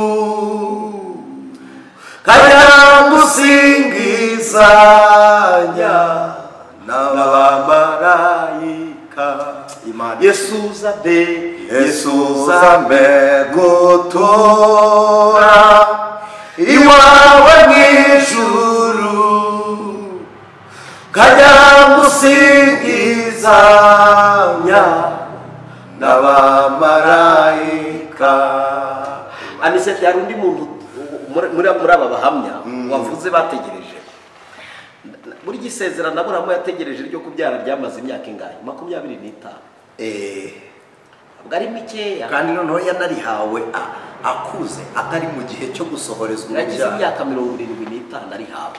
kajya gusingizanya n'abamarayika. Yesu uzame gutora iwawe mu ijuru, kajya gusingizanya n'abamarayika. ANICET, hari undi muntu muri aba bahamya wavuze bategereje, buri gisezerano Aburahamu yategereje ryo kubyara ryamaze imyaka ingahe? 25. Ntabwo ari mikeya, kandi noneho yanarihawe akuze, atari mu gihe cyo gusohorezwa urubyaro. Yagize imyaka 75 arihawe.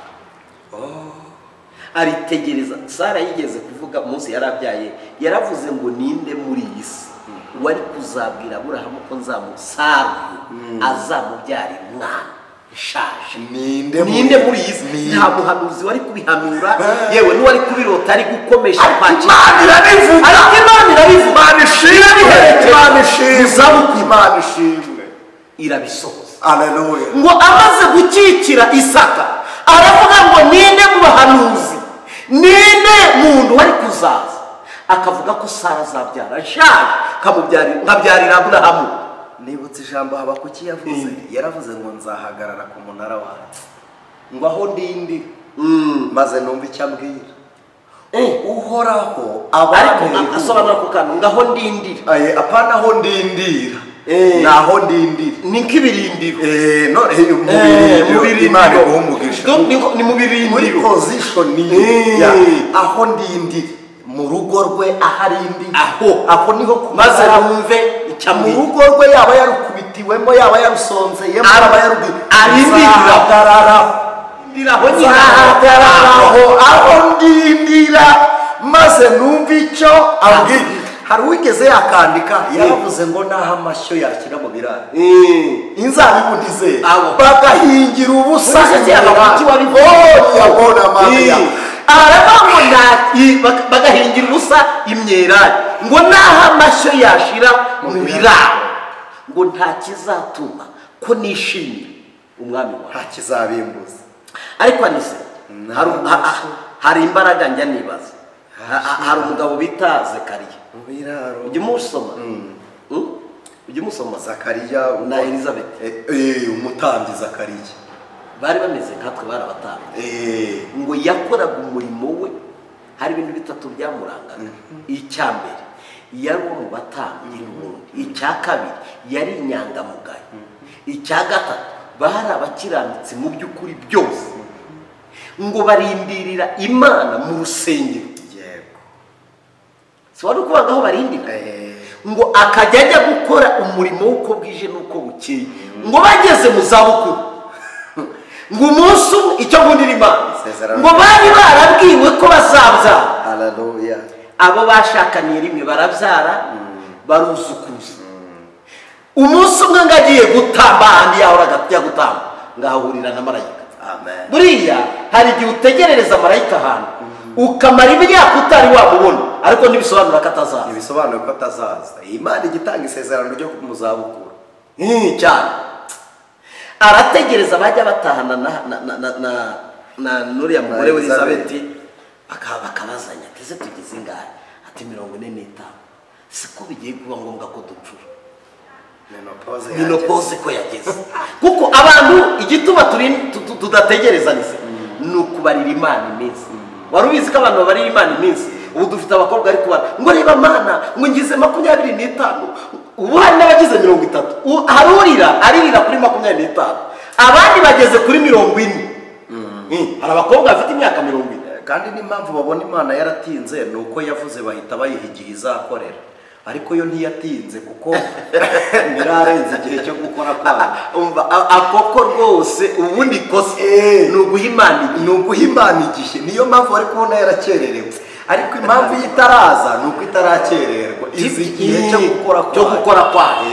Aritegereza. Sara yigeze kuvuga umunsi yarabyaye, yaravuze ngo ninde muri iyi si wari kuzabwira Aburahamu ko nzamusaruye azamubyarira umwana ishaje? Ninde muri iyi si? Nta muhanuzi wari kubihanura, yewe n'uwari kubirota ari gukomesha kwakira. Imana irabivuga, Imana ishimwe, irabisohoza. Haleluya. Ngo amaze gukikira Isaka, aravuga ngo ninde mu bahanuzi, ninde muntu wari kuzaza akavuga ko Sara azabyara ashaje nkabyarira Aburahamu. nibutse ijambo Habakuki yavuze, yaravuze ngo nzahagarara ku munara wanjye ngo aho ndindi maze numva icyo ambwira. Uhoraho ariko asobanura ku kantu ngaho ndindira. Apana aho ndindira, naho ndindira ni nk'ibirindiro. none mubiri Imana guhumugisha ni mubirindiro muri position aho ndindira mu rugo rwe aharindi aho niho maze numve icyamwe mu rugo rwe yaba yarukubitiwemo yaba yarusonzeyemo yaba arindira aho ndindira maze numva icyo ambwira. Hari uwigeze yakandika yaravuze ngo naho amashyo yakira mu biraro inzabibu ndize bagahingira ubusa Habakuki yabona Mariya bagahingira ubusa imyelayo ngo naho amashyo yashira mu biraro ngo nta kizatuma ko nishimira umwami wawe, nta kizabimbuza. ariko anise hari imbaraga njya nibaza. Hari umugabo bita Zekariya, ujya umusoma Zakariya na Elizabeth, umutambyi Zakariya bari bameze nkatwe barabatambye ngo yakoraga umurimo we. Hari ibintu bitatu byamurangaga. Icya mbere yari uwo mu batambyi n'ubundi, icya kabiri yari inyangamugayo, icya gatatu bari abakiranutsi mu by'ukuri byose, ngo barindirira Imana mu rusengero. Si wari ukuvuga aho barindira ngo akajya ajya gukora umurimo w'uko bwije n'uko bukeye, ngo bageze mu zabukuru ngo umunsi umwe icyo nkundira Imana ngo bari barabwiwe ko bazabyara. Haleluya. Abo bashakaniye rimwe barabyara baruzukuza. Umunsi umwe ngo agiye gutamba ahandi yahoraga ajya gutamba ngahahurira na marayika. Amen. Buriya hari igihe utegerereza marayika ahantu ukamara imyaka utari wamubona, ariko ntibisobanura ko atazaza. Ntibisobanura ko atazaza. Imana igitanga isezerano ryo mu zabukuru cyane. Arategereza bajya batahana na nuriya mugore we Elizabeth, bakabazanya teze tugeze ingahe, ati 45. Siko bigiye kuba ngombwa ko ducura menopause ko yageze. Kuko abantu igituma tudategereza ni ukubarira Imana iminsi. Wari ubizi ko abantu babarira Imana iminsi? Ubu dufite abakobwa ariko ngo reba Mana ngo ngize 25, ubu hari n'abagize 30. Aririra kuri 25, abandi bageze kuri 40. Hari abakobwa bafite imyaka 40. Kandi n'impamvu babona Imana yaratinze ni uko yavuze bahita bayiha igihe izakorera, ariko yo ntiyatinze kuko ntirarenze igihe cyo gukora kwayo. Umva akoko rwose ubundi kose ni uguha Imana igihe. Niyo mpamvu bari kubona yarakererewe, ariko impamvu y'itaraza ni uko itarakererwa, izi igihe cyo gukora kwayo.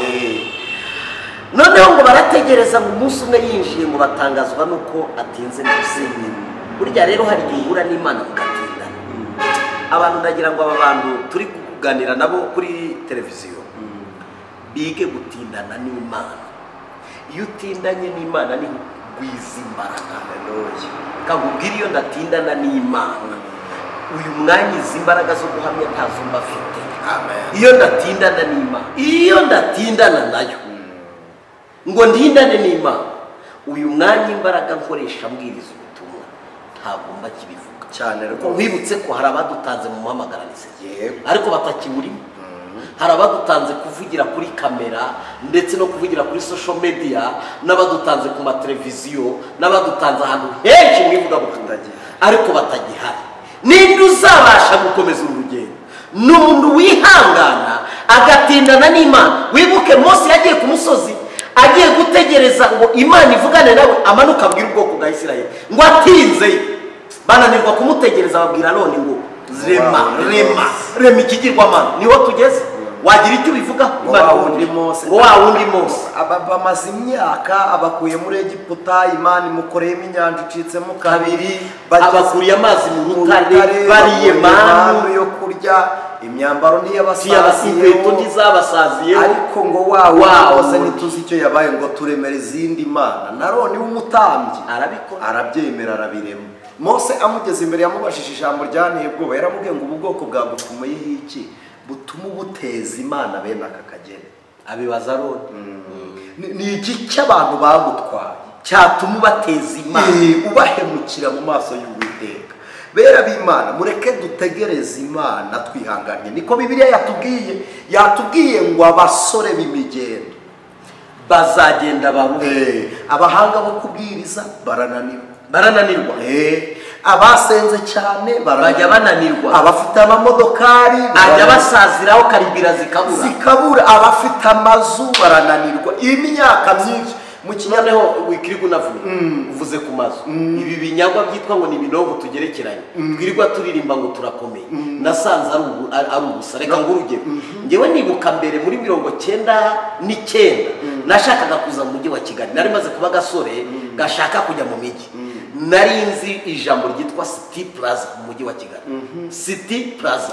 Noneho ngo barategereza ngo umunsi umwe yinjiye ngo batangazwa nuko atinze mu rusengero. Burya rero hari igihe uhura n'Imana mugatindana. Abantu ndagira ngo aba bantu turi kuganira nabo kuri televiziyo bige gutindana n'Imana. Iyo utindanye n'Imana ni gwiza imbaraga. Haleluya. Kagubwira iyo ndatindana n'Imana, uyu mwanya izi imbaraga zo guhamya ntazo mbafite. Amen. Iyo ndatindana n'Imana, iyo ndatindana nayo ngo ndindane n'Imana, uyu mwanya imbaraga nkoresha mbwiriza ubutumwa ntabwo mba kibivuga cyane. Kuko wibutse ko hari abadutanze mu muhamagaranize ariko batakiburimo. Hari abadutanze kuvugira kuri kamera ndetse no kuvugira kuri social media, n'abadutanze ku mateleviziyo, n'abadutanze ahantu henshi mwivuga butumwa ariko batagihari. Ninde uzabasha gukomeza urugendo? N'umuntu wihangana agatindana n'Imana. Wibuke Mose yagiye ku musozi agiye gutegereza ngo Imana ivugane nawe, amanuka abwira ubwoko bwa Isirayeli ngo atinze, bananirwa kumutegereza, babwira none ngo rema ikigirwamana. Niho tugeze. Wagira icyo ubivuga? Ngo wa wundi Mose bamaze imyaka abakuye muri Egiputa, Imana imukoreyemo inyanja icitsemo kabiri, abakuriye amazi mu rutare, bariye manu yo kurya, imyambaro ntiyabasasiyeho, ntizabasaziyeho, ariko ngo wose ntituzi icyo yabaye ngo turemere izindi mana. Naroni w'umutambyi arabyemera, arabirema. Mose amugeze imbere yamubashije ijambo ryanteye ubwoba, yaramubwiye ngo ubu bwoko bwagutumeyeho iki butuma ubuteza Imana bene aka kageni. abibaza Aroni. Ni iki cy'abantu bagutwaye cyatuma ubateza Imana ubahemukira mu maso y'Uwiteka? Bera b'Imana, mureke dutegereze Imana twihanganye. Niko Bibiliya yatubwiye ngo abasore b'imigendo bazagenda baruhe, abahanga bo kubwiriza barananirwa, abasenze cyane bajya bananirwa, abafite amamodokari ajya basaziraho karibira zikabura, abafite amazu barananirwa. Imyaka myinshi mu kinyaneho wikirigo navuga uvuze ku mazu, ibi binyagwa byitwa ngo ni ibinogo tugerekeranye, twirirwa turirimba ngo turakomeye, nasanze ari ubusa. Reka ngo urugero, ngewe nibuka mbere muri 1999 nashakaga kuza mu mujyi wa Kigali, nari maze kuba gasore gashaka kujya mu migi, nari nzi ijambo ryitwa City Plaza mu mujyi wa Kigali. City Plaza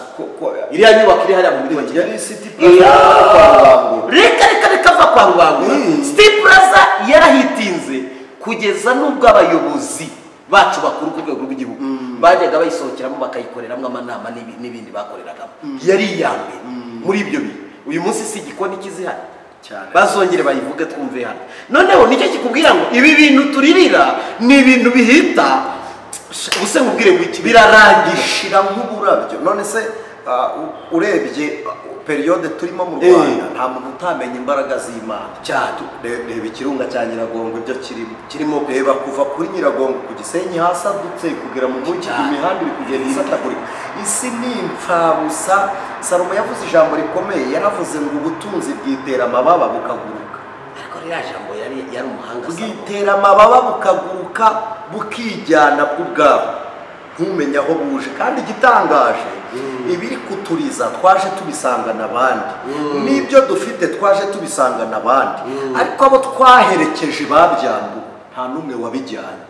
iriya nyubako iri hariya mu mujyi wa Kigali, City Plaza reka va kwa Rubango. City Plaza yarahitinze kugeza n'ubwo abayobozi bacu bakuru ku rwego rw'igihugu bajyaga bayisohokeramo bakayikoreramo amanama n'ibindi bakoreragamo. Yari iyambere muri ibyo bihe. Uyu munsi si igikoni kizihari cyane, bazongere bayivuge twumve hano. Noneho nicyo kikubwira ngo ibi bintu turirira ni ibintu bihita ubuse nkubwire ngo iki birarangishira nk'uburabyo. None se urebye periode turimo mu Rwanda nta muntu utamenya imbaraga z'Imana cyane. Reba ikirunga cya Nyiragongo ibyo kirimo, reba kuva kuri Nyiragongo ku Gisenyi hasadutse kugera mu mujyi, imihanda iri kugenda isatagurika. Isi ni impfabusa. Salomo yavuze ijambo rikomeye, yaravuze ngo ubutunzi bwitera amababa bukaguruka. Ariko rya jambo yari umuhanga, bwitera amababa bukaguruka bukijyana bw'ubwabo ntumenya aho buje. Kandi igitangaje, ibiri kuturiza twaje tubisanga n'abandi, n'ibyo dufite twaje tubisanga n'abandi, ariko abo twaherekeje babyambuwe nta n'umwe wabijyanye.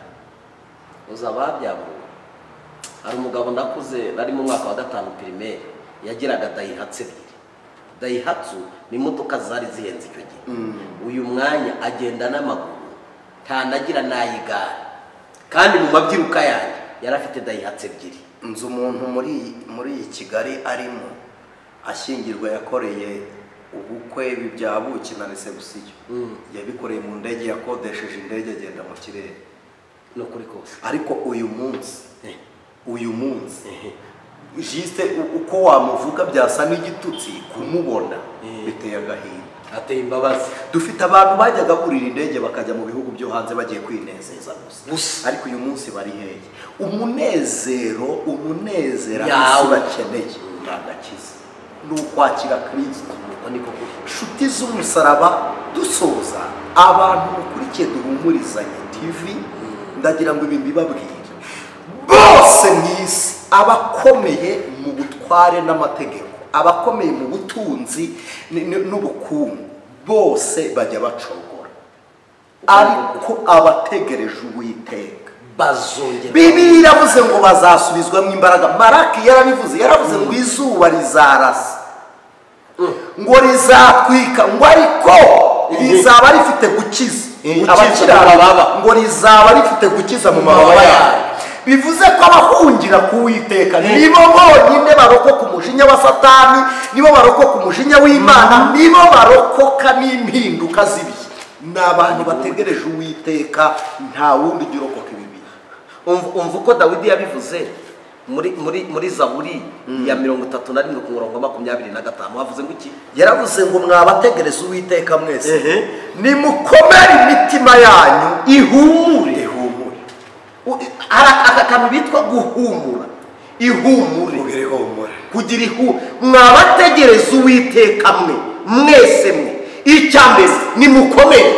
uza babyambuwe. Hari umugabo ndakuze nari mu mwaka wa 5 primaire, yagiraga Daihatsu 2. Daihatsu ni imodoka zari zihenze icyo gihe. Uyu mwanya agenda n'amaguru, ntanagira n'ayigare, kandi mu mabyiruka yanjye yarafite Daihatsu 2. Nzu umuntu muri Kigali arimo ashyingirwa, yakoreye ubukwe bibyabuki na reception, yabikoreye mu ndege, yakodesheje indege agenda mu kirere. No kuri kose. Ariko uyu munsi juste uko wamuvuga byasa n'igitutsi kumubona, biteye agahinda, ateye imbabazi. Dufite abantu bajyaga burira indege bakajya mu bihugu byo hanze bagiye kwinezeza gusa, ariko uyu munsi bari hehe? Umunezero yawe bakeneye n'agakiza n'ukwakira Kristo. Inshuti z'umusaraba, dusoza abantu mukurikiye Duhumurizanye TV, ndagira ngo ibi mbibabwire bose mw'isi, abakomeye mu butware n'amategeko, abakomeye mu butunzi n'ubukungu, bose bajya bacogora, ariko abategereje Uwiteka bazongera. Bibiliya iravuze ngo bazasubizwamo imbaraga. Maraki yaravuze ngo izuba rizarasa, ngo rizatwika, ngo ariko rizaba rifite gukiza abakirara, ngo rizaba rifite gukiza mu mababa yayo. Bivuze ko abahungira ku Uwiteka nibo bonyine barokoka umujinya wa Satani, nibo barokoka umujinya w'Imana, nibo barokoka n'impinduka zibi. N'abantu bategereje Uwiteka, nta wundi ugirokoka ibi. Umva uko Dawidi yabivuze muri Zaburi ya 37 ku murongo 25 havuze ngo iki? Yaravuze ngo mwabategereza Uwiteka mwese, nimukomere imitima yanyu ihumure. Aka kantu bitwa guhumura, ihumure, kugira mwabategereza Uwiteka mwese icyambere nimukomere.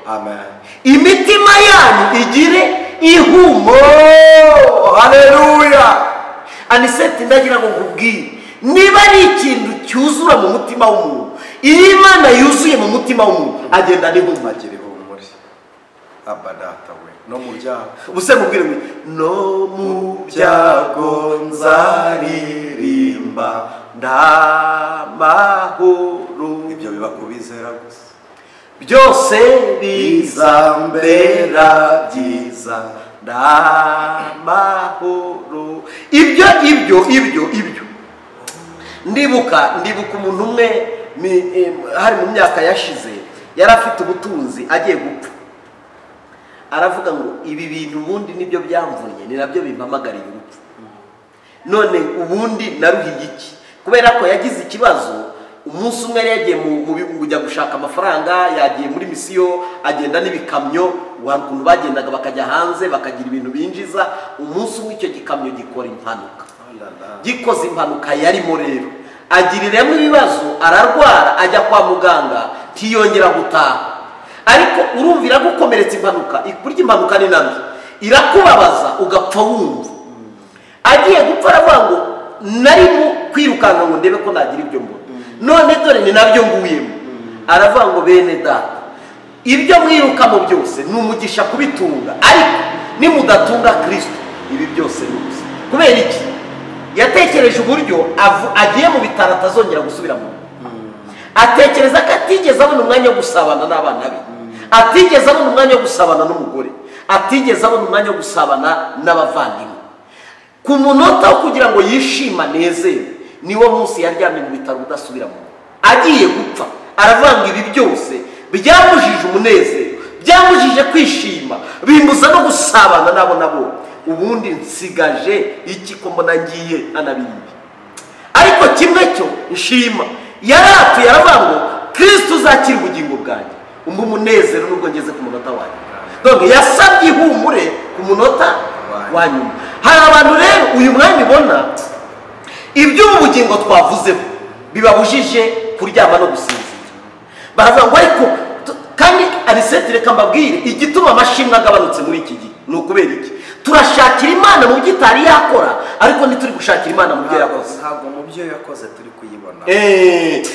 Amen. Imitima yanyu igire ihumure. Haleluya. ANICET ndagira ngo nkubwire, niba ari ikintu cyuzura mu mutima w'umuntu, iyo Imana yuzuye mu mutima w'umuntu agenda n'ihumure. Abadata we, no mu byago ubuse mubwire ngo no mu byago nzaririmba ndamahoro. Ibyo biba kubizera gusa, byose bizambera byiza ndamahoro. Ibyo ndibuka umuntu umwe hari mu myaka yashize yari afite ubutunzi agiye gupfa, aravuga ngo ibi bintu ubundi nibyo byamvunye, ni nabyo bimpamagariye urupfu, none ubundi naruhiye iki? Kubera ko yagize ikibazo. Umunsi umwe yari yagiye mu kujya gushaka amafaranga, yagiye muri misiyo, agenda n'ibikamyo, ukuntu bagendaga bakajya hanze bakagira ibintu binjiza. Umunsi umwe icyo gikamyo gikora impanuka, gikoze impanuka yarimo rero agiriremo ibibazo, ararwara, ajya kwa muganga, ntiyongera gutaha. Ariko urumvira gukomeretsa impanuka, burya impanuka ni nabi, irakubabaza ugapfa wumva. Agiye gupfa aravuga ngo narimo kwirukanka ngo ndebe ko nagira ibyo mbona, none dore ni nabyo nguyemo. Aravuga ngo bene data, ibyo mwirukamo byose ni umugisha kubitunga, ariko nimudatunga Kristo ibi byose ni ubusa. Kubera iki? Yatekereje uburyo agiye mu bitaro atazongera gusubira mu atekereza ko atigeze abona umwanya wo gusabana n'abana be, atigeze abona umwanya wo gusabana n'umugore, atigeze abona umwanya wo gusabana n'abavandimwe. Ku munota wo kugira ngo yishima nezere, niwo munsi yaryamye mu bitaro udasubira mu agiye gupfa. Aravuga ngo ibi byose byamujije umunezero, byamujije kwishima, bimbuza no gusabana nabo nabo. Ubundi nsigaje iki ko mbona ngiye anabimbi? Ariko kimwe cyo nshima, yaratuye aravuga ngo Kristo uzakira ubugingo bwanjye, umva umunezero nubwo ngeze ku munota wanjye. Donc yasabye ihumure ku munota wa nyuma. Hari abantu rero uyu mwanya ibona ibyo ubugingo twavuzeho bibabujije kuryama no gusinzira. Baravuga ngo ariko kandi ANICET reka mbabwire igituma amashimwe agabanutse muri iki gihe ni ukubera iki? Turashakira Imana mu byo itari yakora, ariko ntituri gushakira Imana mu byo yakoze. Ntabwo mu byo yakoze turi kuyibona.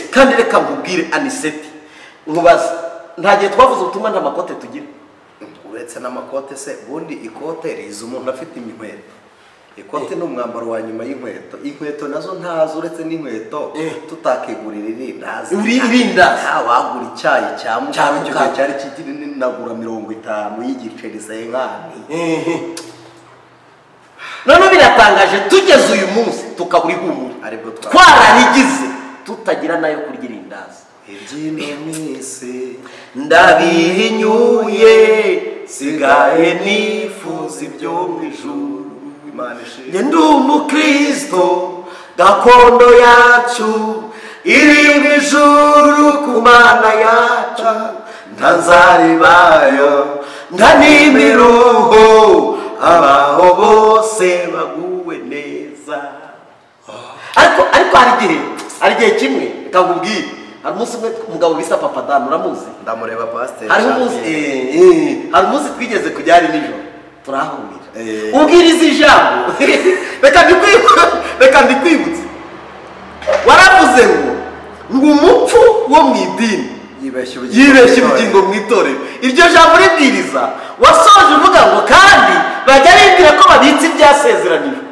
Kandi reka mbubwire ANICET, nkubaza nta gihe twavuze ubutumwa nta makote tugira. Uretse n'amakote se, bundi ikote riza umuntu afite inkweto. Ikote ni umwambaro wa nyuma y'inkweto. Inkweto nazo ntazo, uretse n'inkweto tutakigurira irindazi. Irindazi wagura icyayi cya mukaru cyari kigiri nagura 50 y'igiceri senkani. None biratangaje tugeze uyu munsi tukabura ihumure, ariko twararigize tutagira nayo kurya irindazi. Iby'inonise ndabihinyuye, sigaye nifuza ibyo mu ijuru. Njye ndi umukristo, gakondo yacu iri mu ijuru ku Mana yacu, ntazaribayo ntanimiruho, abaho bose baguwe neza. Ariko hari igihe kimwe kakubwira, hari umunsi umwe umugabo bisa Papa Dan, uramuzi? Ndamureba pastor. Hari umunsi twigeze kujya ari nijoro turahurira, ubwiriza ijambo reka ndikwibutse, waravuze ngo umupfu wo mu idini yibeshye ubugingo mu itorero. Iryo jambo ribwiriza wasoje uvuga ngo kandi bajya bibwira ko babitse ibyasezeranijwe.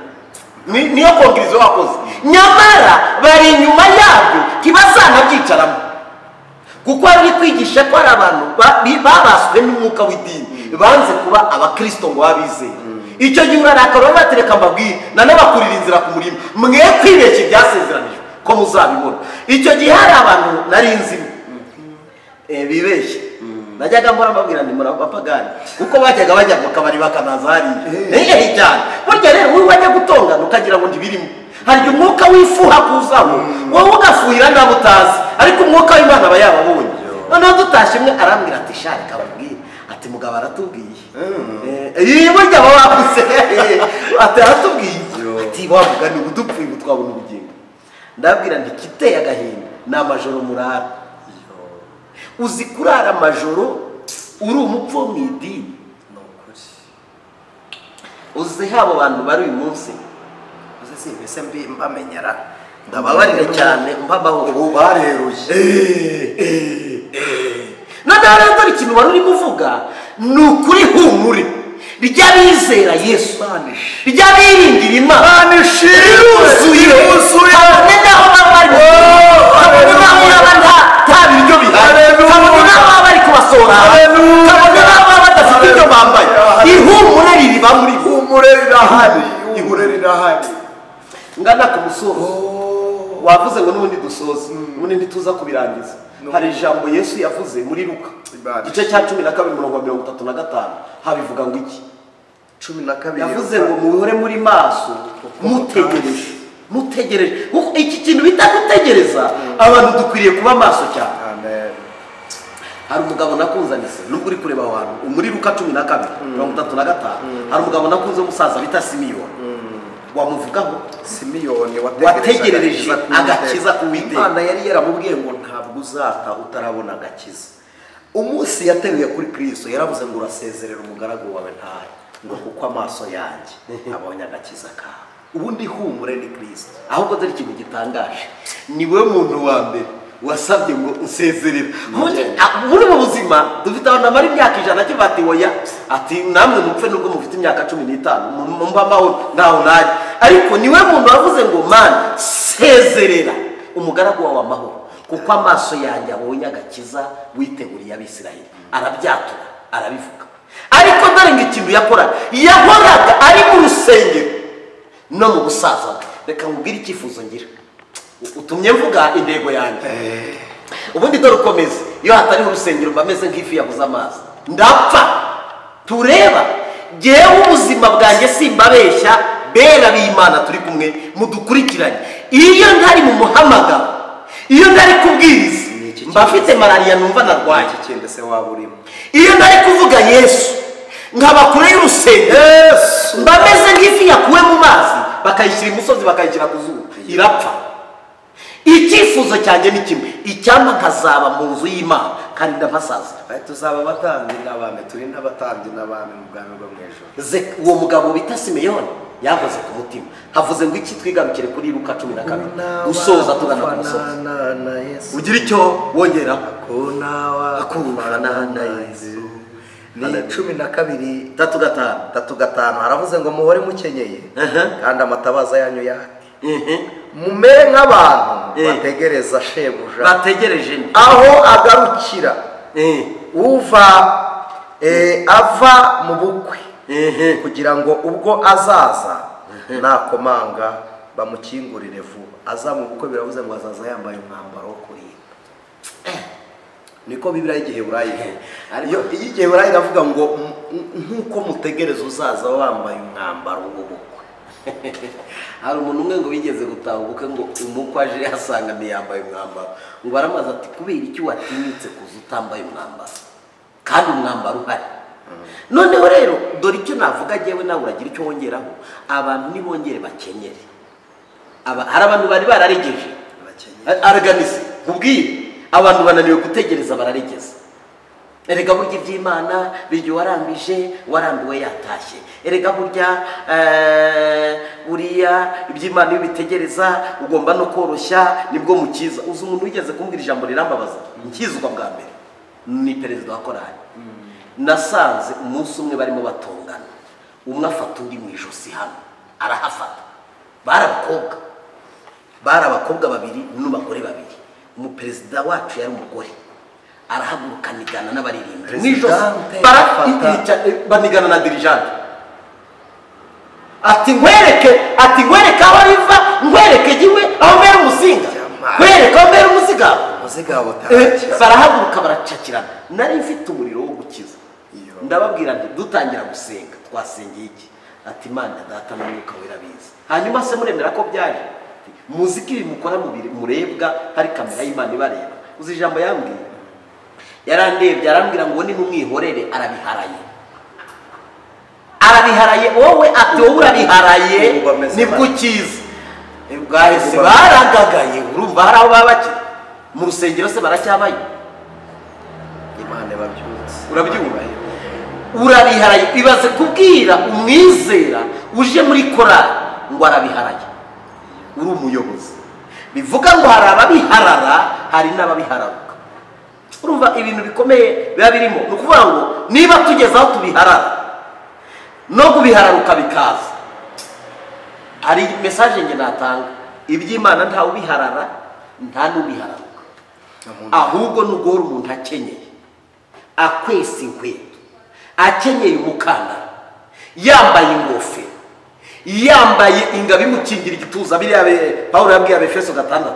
Niyo kongirizo wakoze, nyamara bari inyuma yabyo ntibazanabyicaramo, kuko ari kwigisha ko ari abantu babaswe n'umwuka w'idini, banze kuba abakristo ngo babizeye. Icyo gihe urarakara batereka mbabwire nanabakurira inzira ku murima, mwe kwibeshya ibyasezeranijwe ko muzabibona. Icyo gihe hari abantu nari nzi bibeshye, najyaga mbora mbabwira ndi murabapagani, kuko bajyaga bajya mu kabari bakanaza hariya cyane. Burya rero wowe wajya gutongana ukagira ngo ntibirimo, hari umwuka wifuha kuzaho, wowe ugafuhira nabo utazi, ariko umwuka w'Imana aba yababonye. Noneho dutashye mwe arambwira ati shari kababwire, ati mugabo aratubwiye, burya baba bavuze ati aratubwiye, ati wavuga ni udupfuye ngo twabona ubugingo. Ndabwira nti kiteye agahinda ni amajoro murara. Uzi kurara amajoro uri umupfu mu idini? Uzi habo bantu bari uyu munsi, uzi simbese mbamenyera, ndababarire cyane mbabaho ubu bareruye. None rero ikintu wari urimo uvuga ni ukuri humure ry'abizera Yesu, ry'abiringira Imana, yuzuye kabone naho baba bari kabone naho baba nta biryo bihari, kabone naho baba bari kubasohora, kabone naho baba badafite ibyo bambaye, ihumure ririba rirahari ihumure rirahari ngana ku musozo wavuze ngo n'ubundi dusoze n'ubundi ntituza kubirangiza hari ijambo Yesu yavuze muri Luka igice cya 12:35 habivuga ngo iki 12 yavuze ngo muhore muri maso mutegereje iki kintu bita gutegereza abantu dukwiriye kuba maso cyane. amen. hari umugabo nakunzanise nubwo uri kureba abantu muri Luka 12:35 hari umugabo nakunze umusaza bita Simiyoni wamuvugaho Simiyoni wategerereje agakiza Uwiteka. Imana yari yaramubwiye ngo ntabwo uzata utarabona agakiza. Umunsi yateruye kuri Kristo yaravuze ngo urasezerera umugaragu wawe ntahe ngo kuko amaso yanjye abonye agakiza kawe. Ubundi humure ni Kristo. Ahubwo dore ikintu gitangaje niwe muntu wa mbere wasabye ngo usezerera muri mu buzima dufite abantu bari imyaka 100 kibati oya ati namwe mupfe nubwo mufite imyaka 15 mumba mahoro naho naje ariko niwe muntu wavuze ngo man sezerera umugaragu wawe amahoro kuko amaso yanjye abonye agakiza witeguriye abisirayeli. Arabyatura arabivuga ariko dore ngo ikintu yahoraga ari mu rusengero no mu busaza. Reka nkubwire icyifuzo ngira utumye mvuga intego yanjye ubundi dore ukomeze iyo hatari urusengero bameze nk'ifi yabuze amazi ndapfa tureba jewe ubuzima bwanjye simbabeshya bera b'Imana turi kumwe mudukurikiranye iyo ntari mu muhamagaro iyo ntari kubwiriza mbafite malaria numva narwaye ikindi se waburimo iyo ntari kuvuga Yesu nkaba kure y'urusengero mbameze nk'ifi yakuwe mu mazi bakayishyira imusozi bakayishyira ku zuba irapfa. Icyifuzo cyanjye ni kimwe icyampa nkazaba mu nzu y'Imana kandi ndabasaza tuzaba abatambyi n'abami turi n'abatambyi n'abami mu bwami bwo mu ijuru. Uwo mugabo bita Simeyoni yakoze ku mutima havuze ngo iki twigarukire kuri Luka 12 usoza tugana ku musozi ugira icyo wongera akundana na Yesu. Ni 12:35 haravuze ngo muhore mukenyeye kandi amatabaza yanyu yake mumere nk'abantu bategereza shebuja bategereje aho agarukira ava mu bukwe kugira ngo ubwo azaza nakomanga bamukingurire vuba. Aza mu bukwe biravuze ngo azaza yambaye umwambaro wo kurinda. Niko Bibiliya y'Igiheburayi y'Igiheburayi iravuga ngo nkuko mutegereza uzaza wambaye umwambaro w'ubukwe. Hari umuntu umwe ngo bigeze gutaha ubukwe ngo umukwe aje asanga yambaye umwambaro ngo aramaze ati kubera iki watinyitse kuza utambaye umwambaro kandi umwambaro uhari. Noneho rero dore icyo navuga jewe nawe uragira icyo wongeraho abantu nibongere bakenyere hari abantu bari bararegeje araganise kubwira abantu bananiwe gutegereza bararegeza. Erega burya iby'Imana biryo warambiwe yatashye. Erega buriya iby'Imana iyo bitegereza ugomba no koroshya nibwo mukiza. Uzi umuntu wigeze kumbwira ijambo rirambabaza nkizwa bwa mbere ni perezida wa korali. Nasanze umunsi umwe barimo batongana umwe afata undi mu ijosi hano arahafata bari abakobwa babiri n'abagore babiri. Umuperezida wacu yari umugore arahaguruka nigana n'abaririmbyi n'ijosi banigana na dirijante ati nkwereke aho riva nkwereke giwe aho mbere umusinga nkwereke aho mbere umuziga barahaguruka baracakirana. Nari mfite umuriro wo gukiza ndababwira nti dutangira gusenga twasengeye iki ati Imana data n'umwuka wera biza hanyuma se muremera ko byaje muziki bimukora murebwa hari kamera y'Imana ibareba. Uzi ijambo yambwiye yarandebye arambwira ngo ni numwihorere arabiharaye wowe ati wowe urabiharaye nibwo ukiza bwahise baragagaye. Urumva hari aho babakira mu rusengero se baracyabaye Imana babyutse urabyumva urabiharaye. Ibaze kubwira umwizera uje muri korali ngo arabiharaye uri umuyobozi bivuga ngo hari ababiharara hari n'ababihararuka. Urumva ibintu bikomeye biba birimo ni ukuvuga ngo niba tugeze aho tubiharara no kubihararuka bikaza hari message nge natanga iby'Imana nta ubiharara nta n'ubihararuka ahubwo n'ugora umuntu akenyeye akwesa inkweto akenyeye umukandara yambaye ingofero yambaye ingabo imukingira igituza. Biriya Pawulo yabwiye Abefeso 6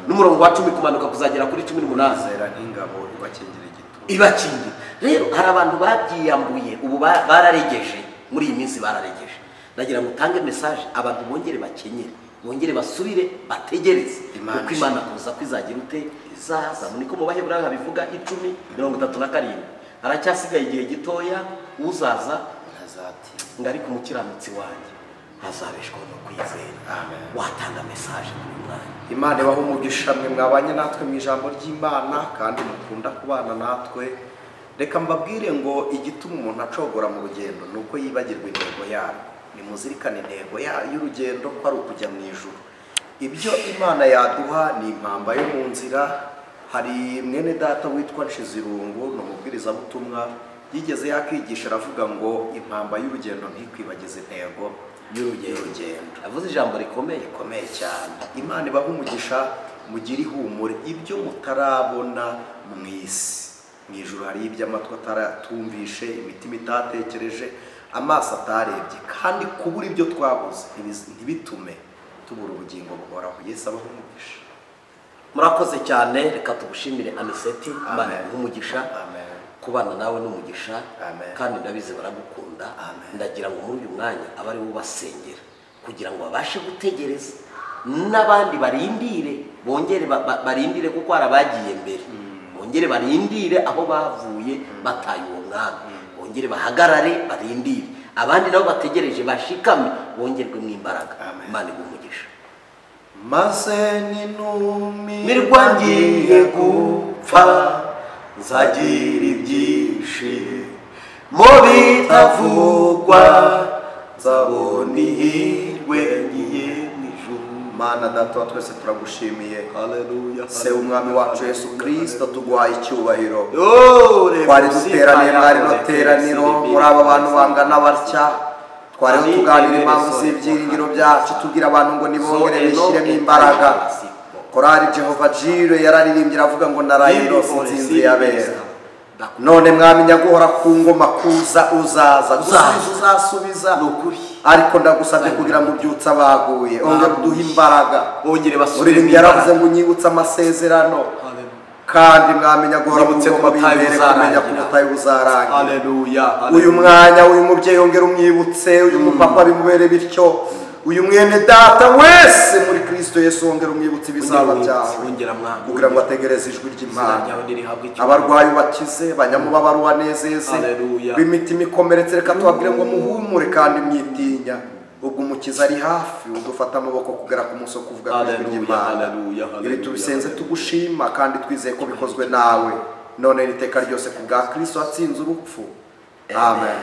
n'umurongo wa 10 kumanuka kuzagera kuri 18. Zera nk'ingabo ibakingira igituza. Ibakingira. Rero hari abantu babyiyambuye ubu bararegeje, muri iyi minsi bararegeje. Ndagira ngo utange message abantu bongere bakenyere, bongere basubire bategereze kuko Imana kuza kwizagira ute izaza. Niko mu Baheburayo bivuga 10:37. Aracyasigaye igihe gitoya, uzaza Azati ngari ku mukiranutsi wanjye hazabeshwaho no kwizera. Amen. Watanga message kuri mwanya. Imana ibaho umugisha mwe mwabanye natwe mu ijambo ry'Imana kandi mukunda kubana natwe. Reka mbabwire ngo igituma umuntu acogora mu rugendo nuko yibagirwa intego yayo. Nimuzirikane intego y'urugendo ko ari ukujya mu ijuru. Ibyo Imana yaduha ni impamba yo mu nzira. Hari mwene data witwa Nshizirungu n'umubwiriza butumwa yigeze yakigisha aravuga ngo impamba y'urugendo ntikwibagize intego y'urugendo. Avuze ijambo rikomeye cyane. Imana ibaha umugisha, mugire ihumure. Ibyo mutarabona mu isi, mu ijuru hari ibyo amatwi ataratumvishe, imitima itatekereje, amaso atarebye, kandi kubura ibyo twabuze ntibitume tubura ubugingo buhoraho. Yesu abaho umugisha. Murakoze cyane. Reka tugushimire ANICET. Imana umugisha. Amen. Kubana nawe n'umugisha. Amen. Kandi ndabizi baragukunda. Amen. Ndagira ngo muri uyu mwanya abari bubasengera kugira ngo babashe gutegereza, n'abandi barindire, bongere barindire kuko arabagiye mbere. Bongere barindire aho bavuye bataye uwo mwami. Bongere bahagarare barindire. Abandi nabo bategereje bashikame bongerwe mu imbaraga. Imana igumugisha. Maze Mirwa ngiye gupfa nzagira ibyishimo bitavugwa, nzabona ihirwe ngiye mu ijuru. Mana Data wa twese turagushimiye. Haleluya. Se umwami wacu Yesu Kristo tuguhaye icyubahiro. Twari duteraniye mwari no teraniro muri aba bantu bangana batya. Twari tuganira impamvu z'ibyiringiro byacu, tubwira abantu ngo nibongere bishyiremo imbaraga. Korali Jehova Jire yararirimbye avuga ngo naraye rose inzinzi yabera. None mwamenya guhora ku ngoma kuza uzaza uzasubiza nukuri. Ariko ndagusabye kugira ngo ubyutse abaguye, ongera uduhe imbaraga. Bongere basubire. Uririmbe yaravuze ngo unyibutse amasezerano. Kandi mwamenya guhora ku ngoma bimbere kumenya ko ubutayu buzarangira. Haleluya. Uyu mwanya uyu mubyeyi ongera umwibutse, uyu mupapa bimubere bityo, uyu mwene data wese muri Kristo Yesu ongera umwibutse ibizaba byawe kugira ngo ategereze ijwi ry'Imana. Abarwayi bakize, banyamubabaro banezeze, b'imitima ikomeretse reka tubabwire ngo muhumure kandi mwitinya. Ubwo umukiza ari hafi, udufata amaboko kugera ku munsi wo kuvuga ijwi ry'Imana. Ibi tubisenze tugushima kandi twizeye ko bikozwe nawe none n'iteka ryose ku bwa Kristo watsinze urupfu. Amen.